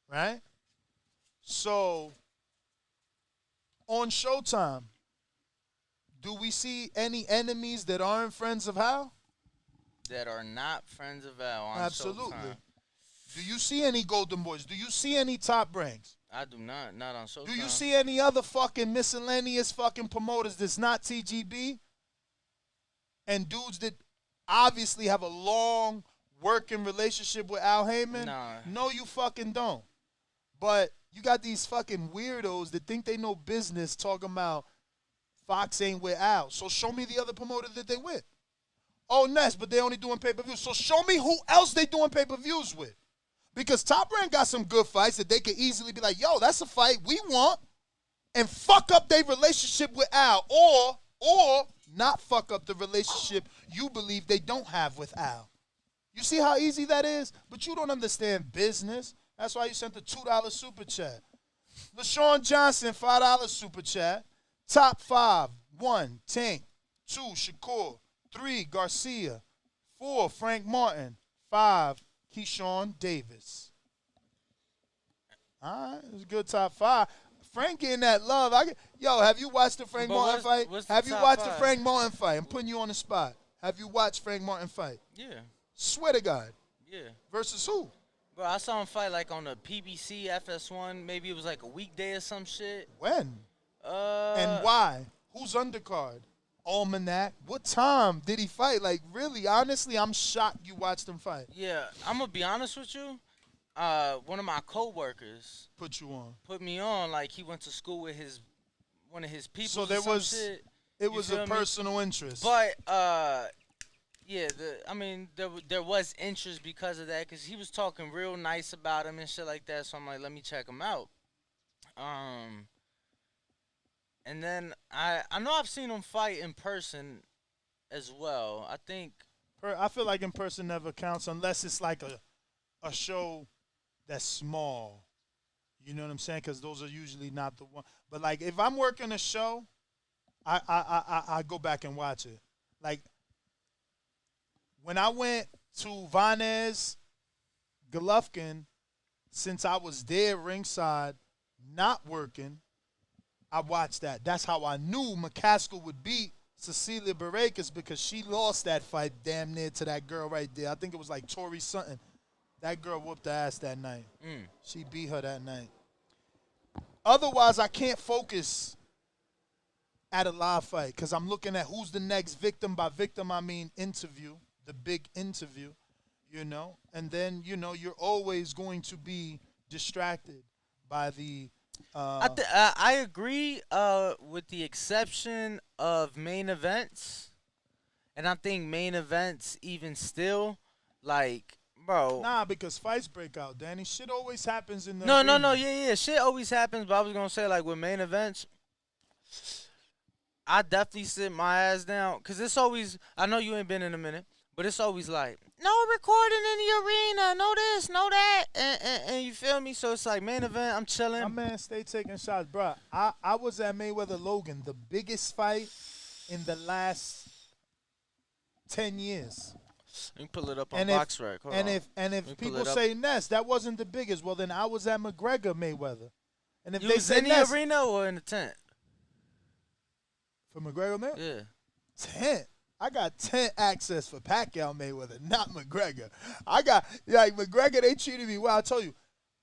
right? So, on Showtime, do we see any enemies that aren't friends of Hal? That are not friends of Al on Absolutely. Showtime. Do you see any Golden Boys? Do you see any Top Ranks? I do not on Showtime. Do you see any other fucking miscellaneous fucking promoters that's not TGB? And dudes that obviously have a long working relationship with Al Heyman? Nah. No, you fucking don't. But you got these fucking weirdos that think they know business talking about Fox ain't with Al. So show me the other promoter that they with. Oh, Ness, but they only doing pay-per-views. So show me who else they doing pay-per-views with. Because Top Rank got some good fights that they could easily be like, yo, that's a fight we want, and fuck up their relationship with Al, or not fuck up the relationship you believe they don't have with Al. You see how easy that is? But you don't understand business. That's why you sent the $2 super chat. LaShawn Johnson, $5 super chat. Top 5, 1, Tank. 2, Shakur. 3, Garcia. 4, Frank Martin. 5, Keyshawn Davis. All right, it's a good top 5. Frank getting that love. Have you watched the Frank Martin fight? Have you watched the Frank Martin fight? I'm putting you on the spot. Have you watched Frank Martin fight? Yeah. Swear to God. Yeah. Versus who? Bro, I saw him fight like on the PBC FS1. Maybe it was like a weekday or some shit. When? And why? Who's undercard? Almanac. What time did he fight? Like, really, honestly, I'm shocked you watched him fight. Yeah, I'm going to be honest with you. One of my coworkers put me on. Like, he went to school with one of his people. So there was, it was a personal interest. But, yeah, there was interest because of that, because he was talking real nice about him and shit like that. So I'm like, let me check him out. And then I know I've seen him fight in person as well. I feel like in person never counts unless it's like a show that's small. You know what I'm saying? Because those are usually not the one. But like if I'm working a show, I go back and watch it. Like when I went to Vanez Golovkin, since I was there ringside, not working, I watched that. That's how I knew McCaskill would beat Cecilia Baracus, because she lost that fight damn near to that girl right there. I think it was like Tori something. That girl whooped her ass that night. She beat her that night. Otherwise, I can't focus at a live fight because I'm looking at who's the next victim. By victim, I mean interview, the big interview, you know. And then, you know, you're always going to be distracted by the I agree with the exception of main events. And I think main events even still, like, bro. Nah, because fights break out, Danny. Shit always happens in the No, yeah. Shit always happens, but I was going to say, like, with main events, I definitely sit my ass down. Because it's always, I know you ain't been in a minute, but it's always like, no recording in the arena, no this, no that, and you feel me? So it's like main event, I'm chilling. My man stay taking shots, bro. I was at Mayweather Logan, the biggest fight in the last 10 years. You can pull it up on And BoxRec. Hold on. if Let me pull people it up. say Ness, that wasn't the biggest, well then I was at McGregor Mayweather. And if You they was say in the Ness arena or in the tent? for McGregor Mayweather, Yeah. 10. I got 10 access for Pacquiao Mayweather, not McGregor. I got like McGregor, they treated me well. I told you,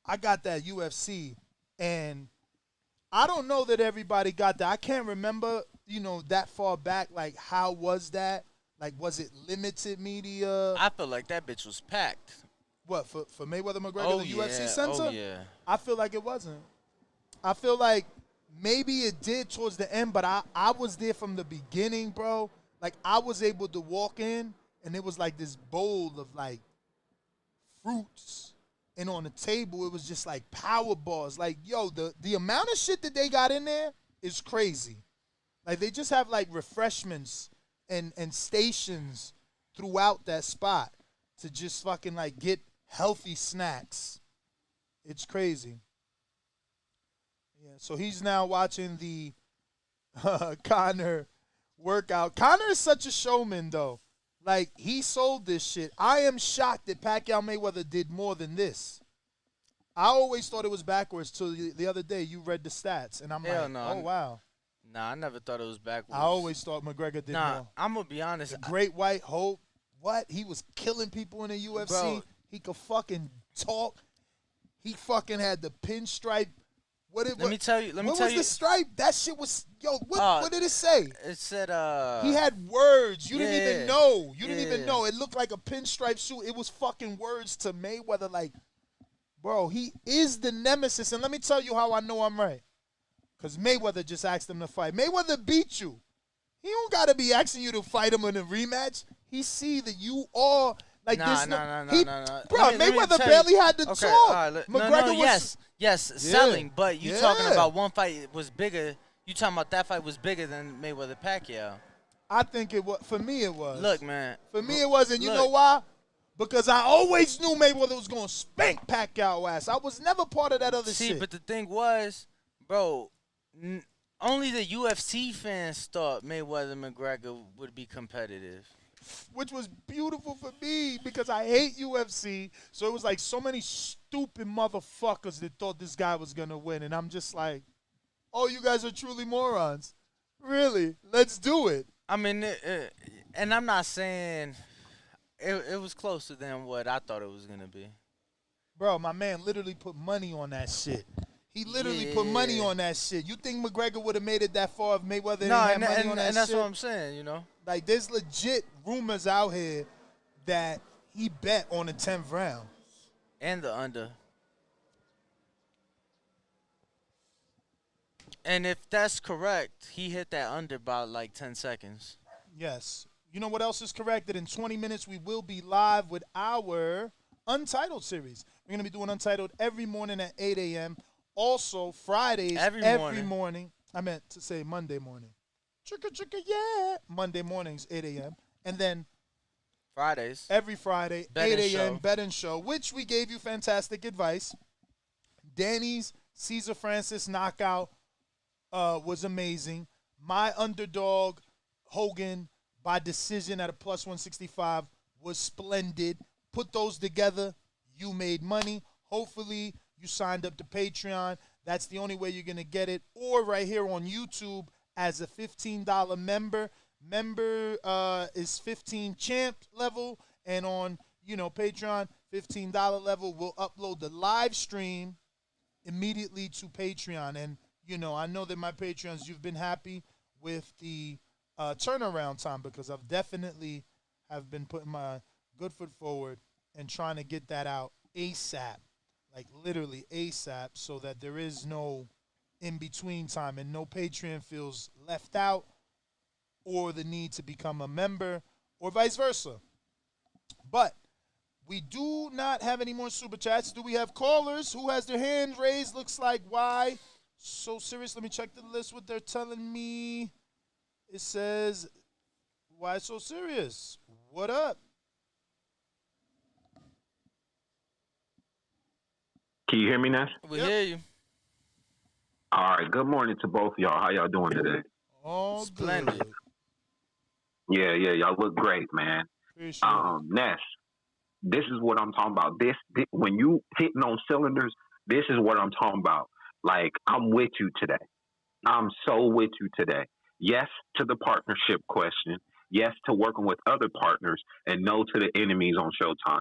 I got that UFC, and I don't know that everybody got that. I can't remember, that far back. Like, how was that? Like, was it limited media? I feel like that bitch was packed. What, for Mayweather McGregor, the UFC Center? Oh, yeah. I feel like it wasn't. I feel like maybe it did towards the end, but I was there from the beginning, bro. Like, I was able to walk in, and it was like this bowl of, like, fruits. And on the table, it was just, like, power bars. Like, yo, the amount of shit that they got in there is crazy. Like, they just have, like, refreshments and stations throughout that spot to just fucking, like, get healthy snacks. It's crazy. Yeah, so he's now watching the Conor workout. Conor is such a showman, though. Like, he sold this shit. I am shocked that Pacquiao Mayweather did more than this. I always thought it was backwards till the other day you read the stats, and I'm like, no, oh, wow. Nah, I never thought it was backwards. I always thought McGregor did more. I'm going to be honest. The Great White Hope, what? He was killing people in the UFC. Bro. He could fucking talk. He fucking had the pinstripe. Let me tell you. What was the stripe? That shit was, what did it say? It said, he had words. You didn't yeah, even know. You didn't even yeah. know. It looked like a pinstripe suit. It was fucking words to Mayweather. Like, bro, he is the nemesis. And let me tell you how I know I'm right. Because Mayweather just asked him to fight. Mayweather beat you. He don't got to be asking you to fight him in a rematch. He see that you are like this. No. Bro, Mayweather barely had to talk. McGregor was... Yes, Yeah, selling, but you talking yeah. about one fight was bigger. You talking about that fight was bigger than Mayweather Pacquiao. I think it was. For me, it was. Look, man. For me, it was. And you know why? Because I always knew Mayweather was going to spank Pacquiao ass. I was never part of that other shit. See, but the thing was, bro, only the UFC fans thought Mayweather McGregor would be competitive. Which was beautiful for me because I hate UFC. So it was like so many stupid motherfuckers that thought this guy was going to win. And I'm just like, oh, you guys are truly morons. Really? Let's do it. I mean, and I'm not saying it was closer than what I thought it was going to be. Bro, my man literally put money on that shit. He literally put money on that shit. You think McGregor would have made it that far if Mayweather didn't have money on that shit? And that's what I'm saying, you know? Like, there's legit rumors out here that he bet on the 10th round. And the under. And if that's correct, he hit that under by like 10 seconds. Yes. You know what else is correct? That in 20 minutes we will be live with our Untitled series. We're going to be doing Untitled every morning at 8 a.m. Also, Fridays every morning. I meant to say Monday morning. Chicka, chicka, yeah. Monday mornings, 8 a.m. And then Fridays. Every Friday, Bet 8 and a.m. Show. Bet and Show, which we gave you fantastic advice. Danny's Cesar Francis knockout was amazing. My underdog, Hogan, by decision at a plus 165 was splendid. Put those together, you made money. Hopefully, you signed up to Patreon. That's the only way you're going to get it. Or right here on YouTube as a $15 member. Member is 15 champ level. And on, Patreon, $15 level, we'll upload the live stream immediately to Patreon. And, I know that my Patreons, you've been happy with the turnaround time because I've definitely have been putting my good foot forward and trying to get that out ASAP. Like literally ASAP, so that there is no in-between time and no Patreon feels left out or the need to become a member or vice versa. But we do not have any more super chats. Do we have callers? Who has their hand raised? Looks like why so serious. Let me check the list. What they're telling me. It says, why so serious? What up? Can you hear me, Ness? We hear you. All right. Good morning to both of y'all. How y'all doing today? All splendid. Good. Yeah, y'all look great, man. Appreciate it. Ness, this is what I'm talking about. This when you hitting on cylinders, this is what I'm talking about. Like, I'm with you today. I'm so with you today. Yes to the partnership question. Yes to working with other partners, and no to the enemies on Showtime.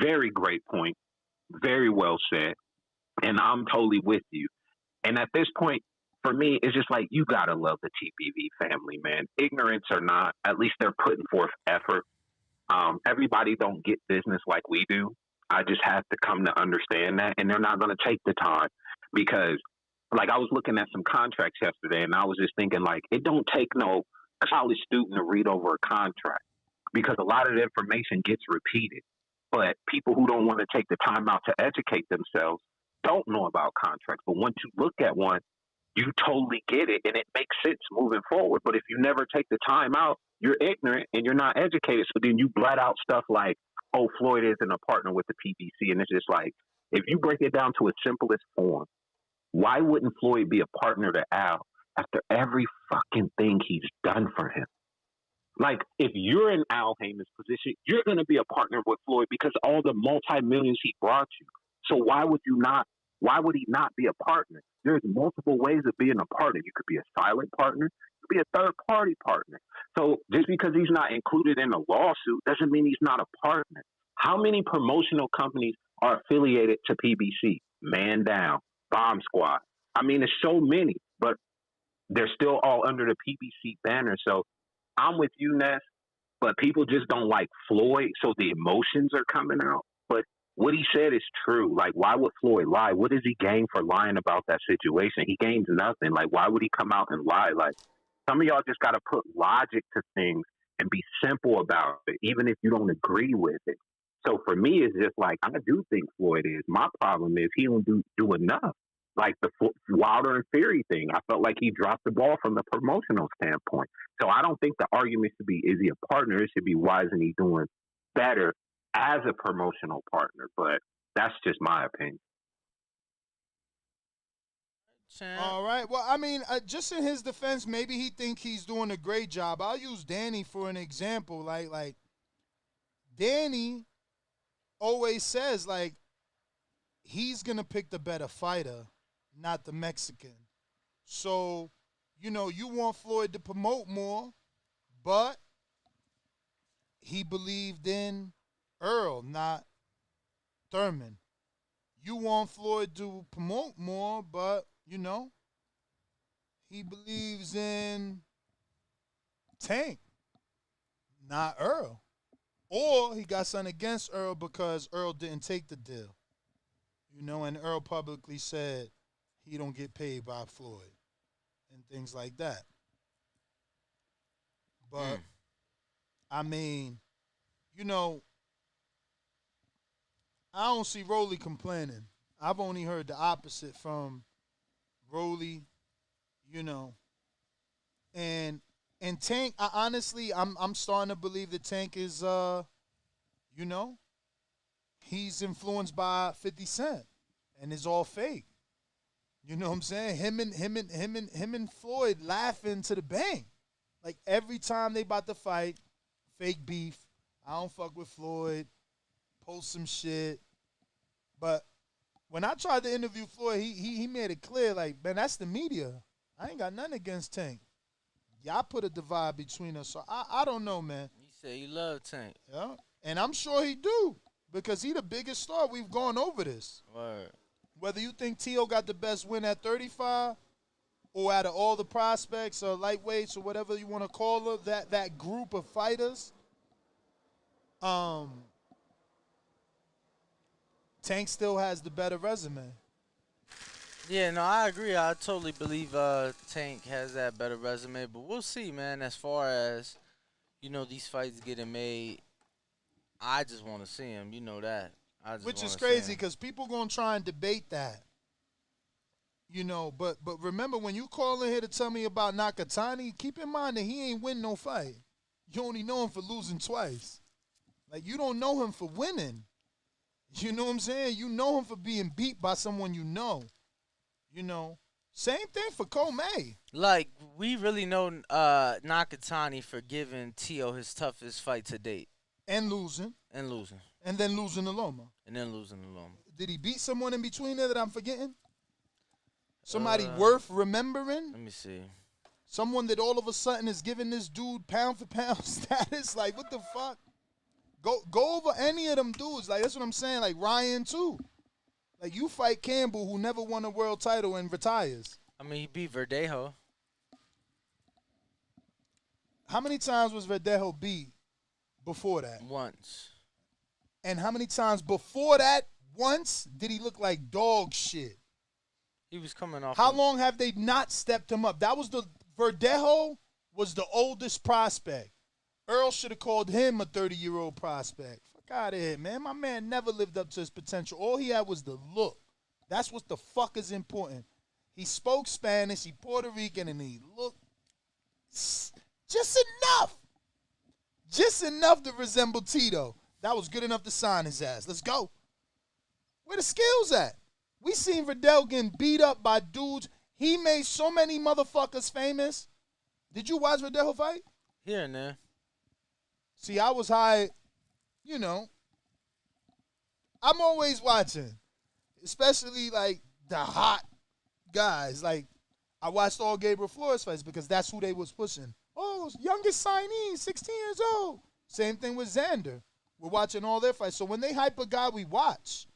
Very great point. Very well said. And I'm totally with you. And at this point, for me, it's just like, you gotta love the TPV family, man. Ignorance or not, at least they're putting forth effort. Everybody don't get business like we do. I just have to come to understand that, and they're not going to take the time because, like, I was looking at some contracts yesterday, and I was just thinking, like, it don't take no college student to read over a contract because a lot of the information gets repeated. But people who don't want to take the time out to educate themselves don't know about contracts. But once you look at one, you totally get it, and it makes sense moving forward. But if you never take the time out, you're ignorant and you're not educated. So then you blurt out stuff like, oh, Floyd isn't a partner with the PBC. And it's just like, if you break it down to its simplest form, why wouldn't Floyd be a partner to Al after every fucking thing he's done for him? Like, if you're in Al Heyman's position, you're going to be a partner with Floyd because all the multi-millions he brought you. So why would he not be a partner? There's multiple ways of being a partner. You could be a silent partner. You could be a third-party partner. So just because he's not included in a lawsuit doesn't mean he's not a partner. How many promotional companies are affiliated to PBC? Man Down, Bomb Squad. I mean, there's so many, but they're still all under the PBC banner. So I'm with you, Ness, but people just don't like Floyd, so the emotions are coming out. But what he said is true. Like, why would Floyd lie? What does he gain for lying about that situation? He gains nothing. Like, why would he come out and lie? Like, some of y'all just got to put logic to things and be simple about it, even if you don't agree with it. So for me, it's just like, I do think Floyd is. My problem is he don't do enough. Like the Wilder and Fury thing, I felt like he dropped the ball from the promotional standpoint. So I don't think the argument should be, is he a partner? It should be, why isn't he doing better as a promotional partner? But that's just my opinion. All right. Well, I mean, just in his defense, maybe he think he's doing a great job. I'll use Danny for an example. Like Danny always says, like, he's going to pick the better fighter, not the Mexican. So, you know, you want Floyd to promote more, but he believed in Earl, not Thurman. You want Floyd to promote more, but, you know, he believes in Tank, not Earl. Or he got something against Earl because Earl didn't take the deal. You know, and Earl publicly said he don't get paid by Floyd and things like that. But, I mean, you know, I don't see Rolly complaining. I've only heard the opposite from Rolly, you know. And Tank, honestly, I'm starting to believe that Tank is, you know, he's influenced by 50 Cent, and it's all fake. You know what I'm saying? Him and Floyd laughing to the bank. Like, every time they about to fight, fake beef. I don't fuck with Floyd. Post some shit. But when I tried to interview Floyd, he made it clear, like, man, that's the media. I ain't got nothing against Tank. Y'all put a divide between us. So I don't know, man. He said he love Tank. Yeah. And I'm sure he do. Because he the biggest star. We've gone over this. Word. Whether you think T.O. got the best win at 35 or out of all the prospects or lightweights or whatever you want to call it, that group of fighters, Tank still has the better resume. Yeah, no, I agree. I totally believe Tank has that better resume. But we'll see, man, as far as, you know, these fights getting made. I just want to see him. You know that. Which is crazy because people going to try and debate that. You know, but remember, when you call in here to tell me about Nakatani, keep in mind that he ain't win no fight. You only know him for losing twice. Like, you don't know him for winning. You know what I'm saying? You know him for being beat by someone you know. You know? Same thing for Comey. Like, we really know Nakatani for giving Tio his toughest fight to date. And losing. And losing. And then losing to Loma. And then losing to Loma. Did he beat someone in between there that I'm forgetting? Somebody worth remembering? Let me see. Someone that all of a sudden is giving this dude pound for pound status? Like, what the fuck? Go over any of them dudes. Like, that's what I'm saying. Like, Ryan, too. Like, you fight Campbell, who never won a world title and retires. I mean, he beat Verdejo. How many times was Verdejo beat before that? Once. And how many times before that, once, did he look like dog shit? He was coming off. How long have they not stepped him up? That was Verdejo was the oldest prospect. Earl should have called him a 30-year-old prospect. Fuck out of here, man. My man never lived up to his potential. All he had was the look. That's what the fuck is important. He spoke Spanish, he Puerto Rican, and he looked just enough. Just enough to resemble Tito. That was good enough to sign his ass. Let's go. Where the skills at? We seen Verdell getting beat up by dudes. He made so many motherfuckers famous. Did you watch Verdell fight? Here and there. See, I was high, you know. I'm always watching, especially like the hot guys. Like, I watched all Gabriel Flores fights because that's who they was pushing. Oh, youngest signee, 16 years old. Same thing with Xander. We're watching all their fights. So when they hype a guy, we watch.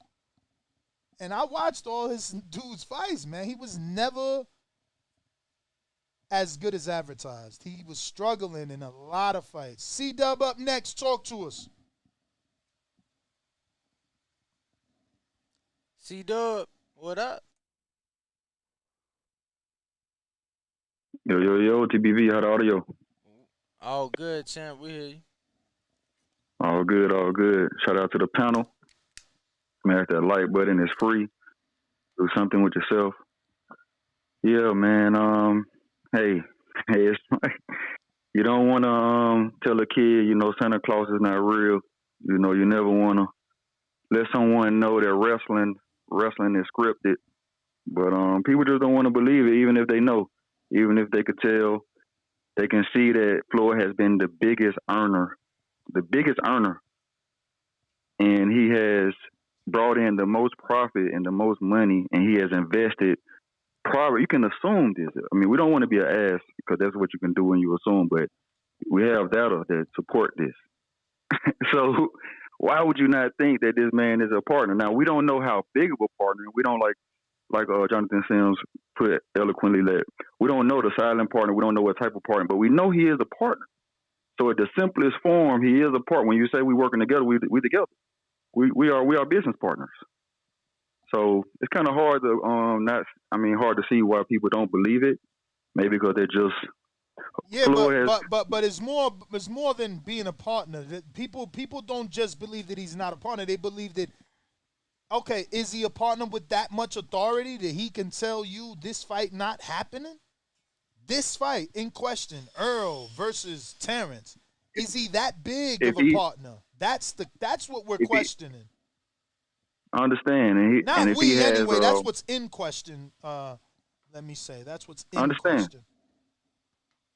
And I watched all his dudes' fights, man. He was never as good as advertised. He was struggling in a lot of fights. C-Dub up next. Talk to us. C-Dub, what up? Yo, TBV, how the audio? All good, champ. We hear you. All good. Shout out to the panel. Smash that like button. It's free. Do something with yourself. Yeah, man. Hey, it's like, you don't want to tell a kid, Santa Claus is not real. You never want to let someone know that wrestling is scripted. But people just don't want to believe it, even if they know. Even if they could tell, they can see that Floyd has been the biggest earner. And he has brought in the most profit and the most money, and he has invested. Probably, you can assume this. I mean, we don't want to be an ass because that's what you can do when you assume, but we have data that support this. So why would you not think that this man is a partner? Now, we don't know how big of a partner. We don't like Jonathan Sims put eloquently that we don't know the silent partner. We don't know what type of partner, but we know he is a partner. So at the simplest form, he is a partner. When you say we working together, we together. We are business partners. So it's kind of hard to hard to see why people don't believe it. Maybe because they're just but it's more than being a partner. People don't just believe that he's not a partner. They believe that, okay, is he a partner with that much authority that he can tell you this fight not happening? This fight in question, Earl versus Terence, is he that big of a partner? That's what we're questioning. I understand. And if he has, that's what's in question. Let me say, that's what's in question.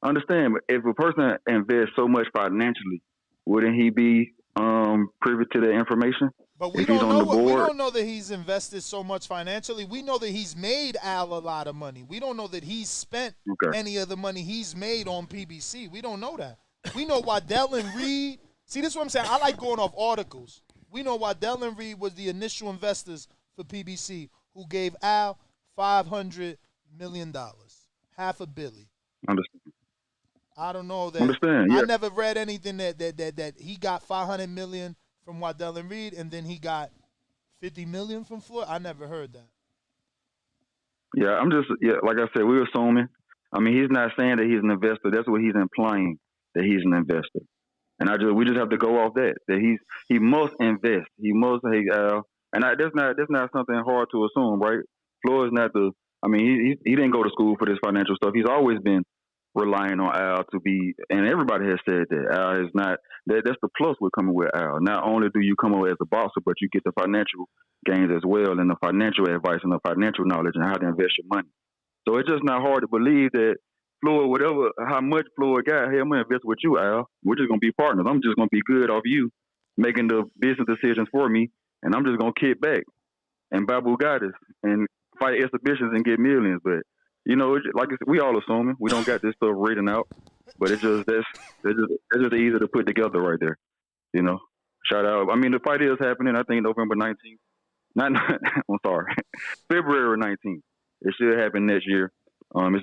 Understand, but if a person invests so much financially, wouldn't he be privy to that information? But we don't know that he's invested so much financially. We know that he's made Al a lot of money. We don't know that he's spent any of the money he's made on PBC. We don't know that. We know Waddell and Reed. See, this is what I'm saying. I like going off articles. We know Waddell and Reed was the initial investors for PBC who gave Al $500 million, $500 million. Understand. I don't know that. Understand. Yeah. I never read anything that he got $500 million from Waddell and Reed, and then he got $50 million from Floyd. I never heard that. Yeah, like I said, we're assuming. I mean, he's not saying that he's an investor. That's what he's implying, that he's an investor. And we just have to go off that he must invest. He must, that's not something hard to assume, right? Floyd's not he didn't go to school for this financial stuff. He's always been relying on Al to be, and everybody has said that Al is not. That's the plus with coming with Al. Not only do you come away as a boxer, but you get the financial gains as well, and the financial advice and the financial knowledge and how to invest your money. So it's just not hard to believe that Floyd, whatever, how much Floyd got, hey, I'm going to invest with you, Al. We're just going to be partners. I'm just going to be good off you making the business decisions for me, and I'm just going to kick back and buy Bugattis and fight exhibitions and get millions. But, you know, like I said, we all assuming. We don't got this stuff written out. But it's just, that's just easy to put together right there, you know. Shout out. I mean, the fight is happening, I think, November 19th. I'm sorry, February 19th. It should happen next year. It's one of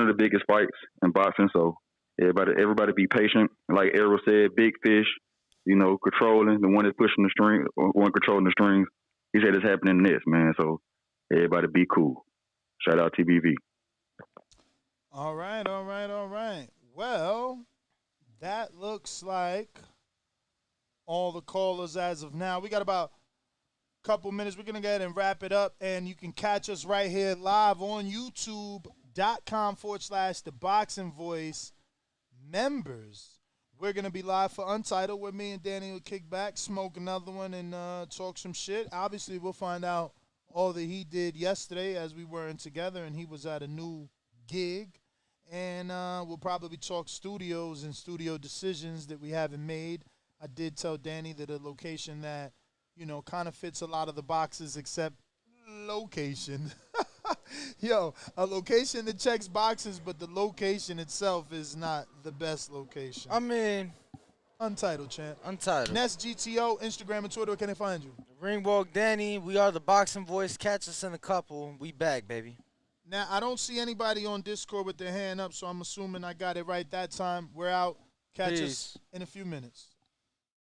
the biggest fights in boxing. So everybody be patient. Like Errol said, big fish, you know, controlling the one that's pushing the string, or one controlling the strings. He said it's happening next, man. So everybody be cool. Shout out TBV. All right. Well, that looks like all the callers as of now. We got about a couple minutes. We're going to go ahead and wrap it up, and you can catch us right here live on youtube.com/The Boxing Voice members. We're going to be live for Untitled, where me and Danny will kick back, smoke another one, and talk some shit. Obviously, we'll find out all that he did yesterday as we weren't together, and he was at a new gig. And we'll probably talk studios and studio decisions that we haven't made. I did tell Danny that a location that, you know, kind of fits a lot of the boxes except location. Yo, a location that checks boxes, but the location itself is not the best location. I mean, Untitled, champ. Untitled. Nest GTO, Instagram and Twitter. Where can they find you? Ringwalk Danny. We are the Boxing Voice. Catch us in a couple. We back, baby. Now, I don't see anybody on Discord with their hand up, so I'm assuming I got it right that time. We're out. Catch us in a few minutes.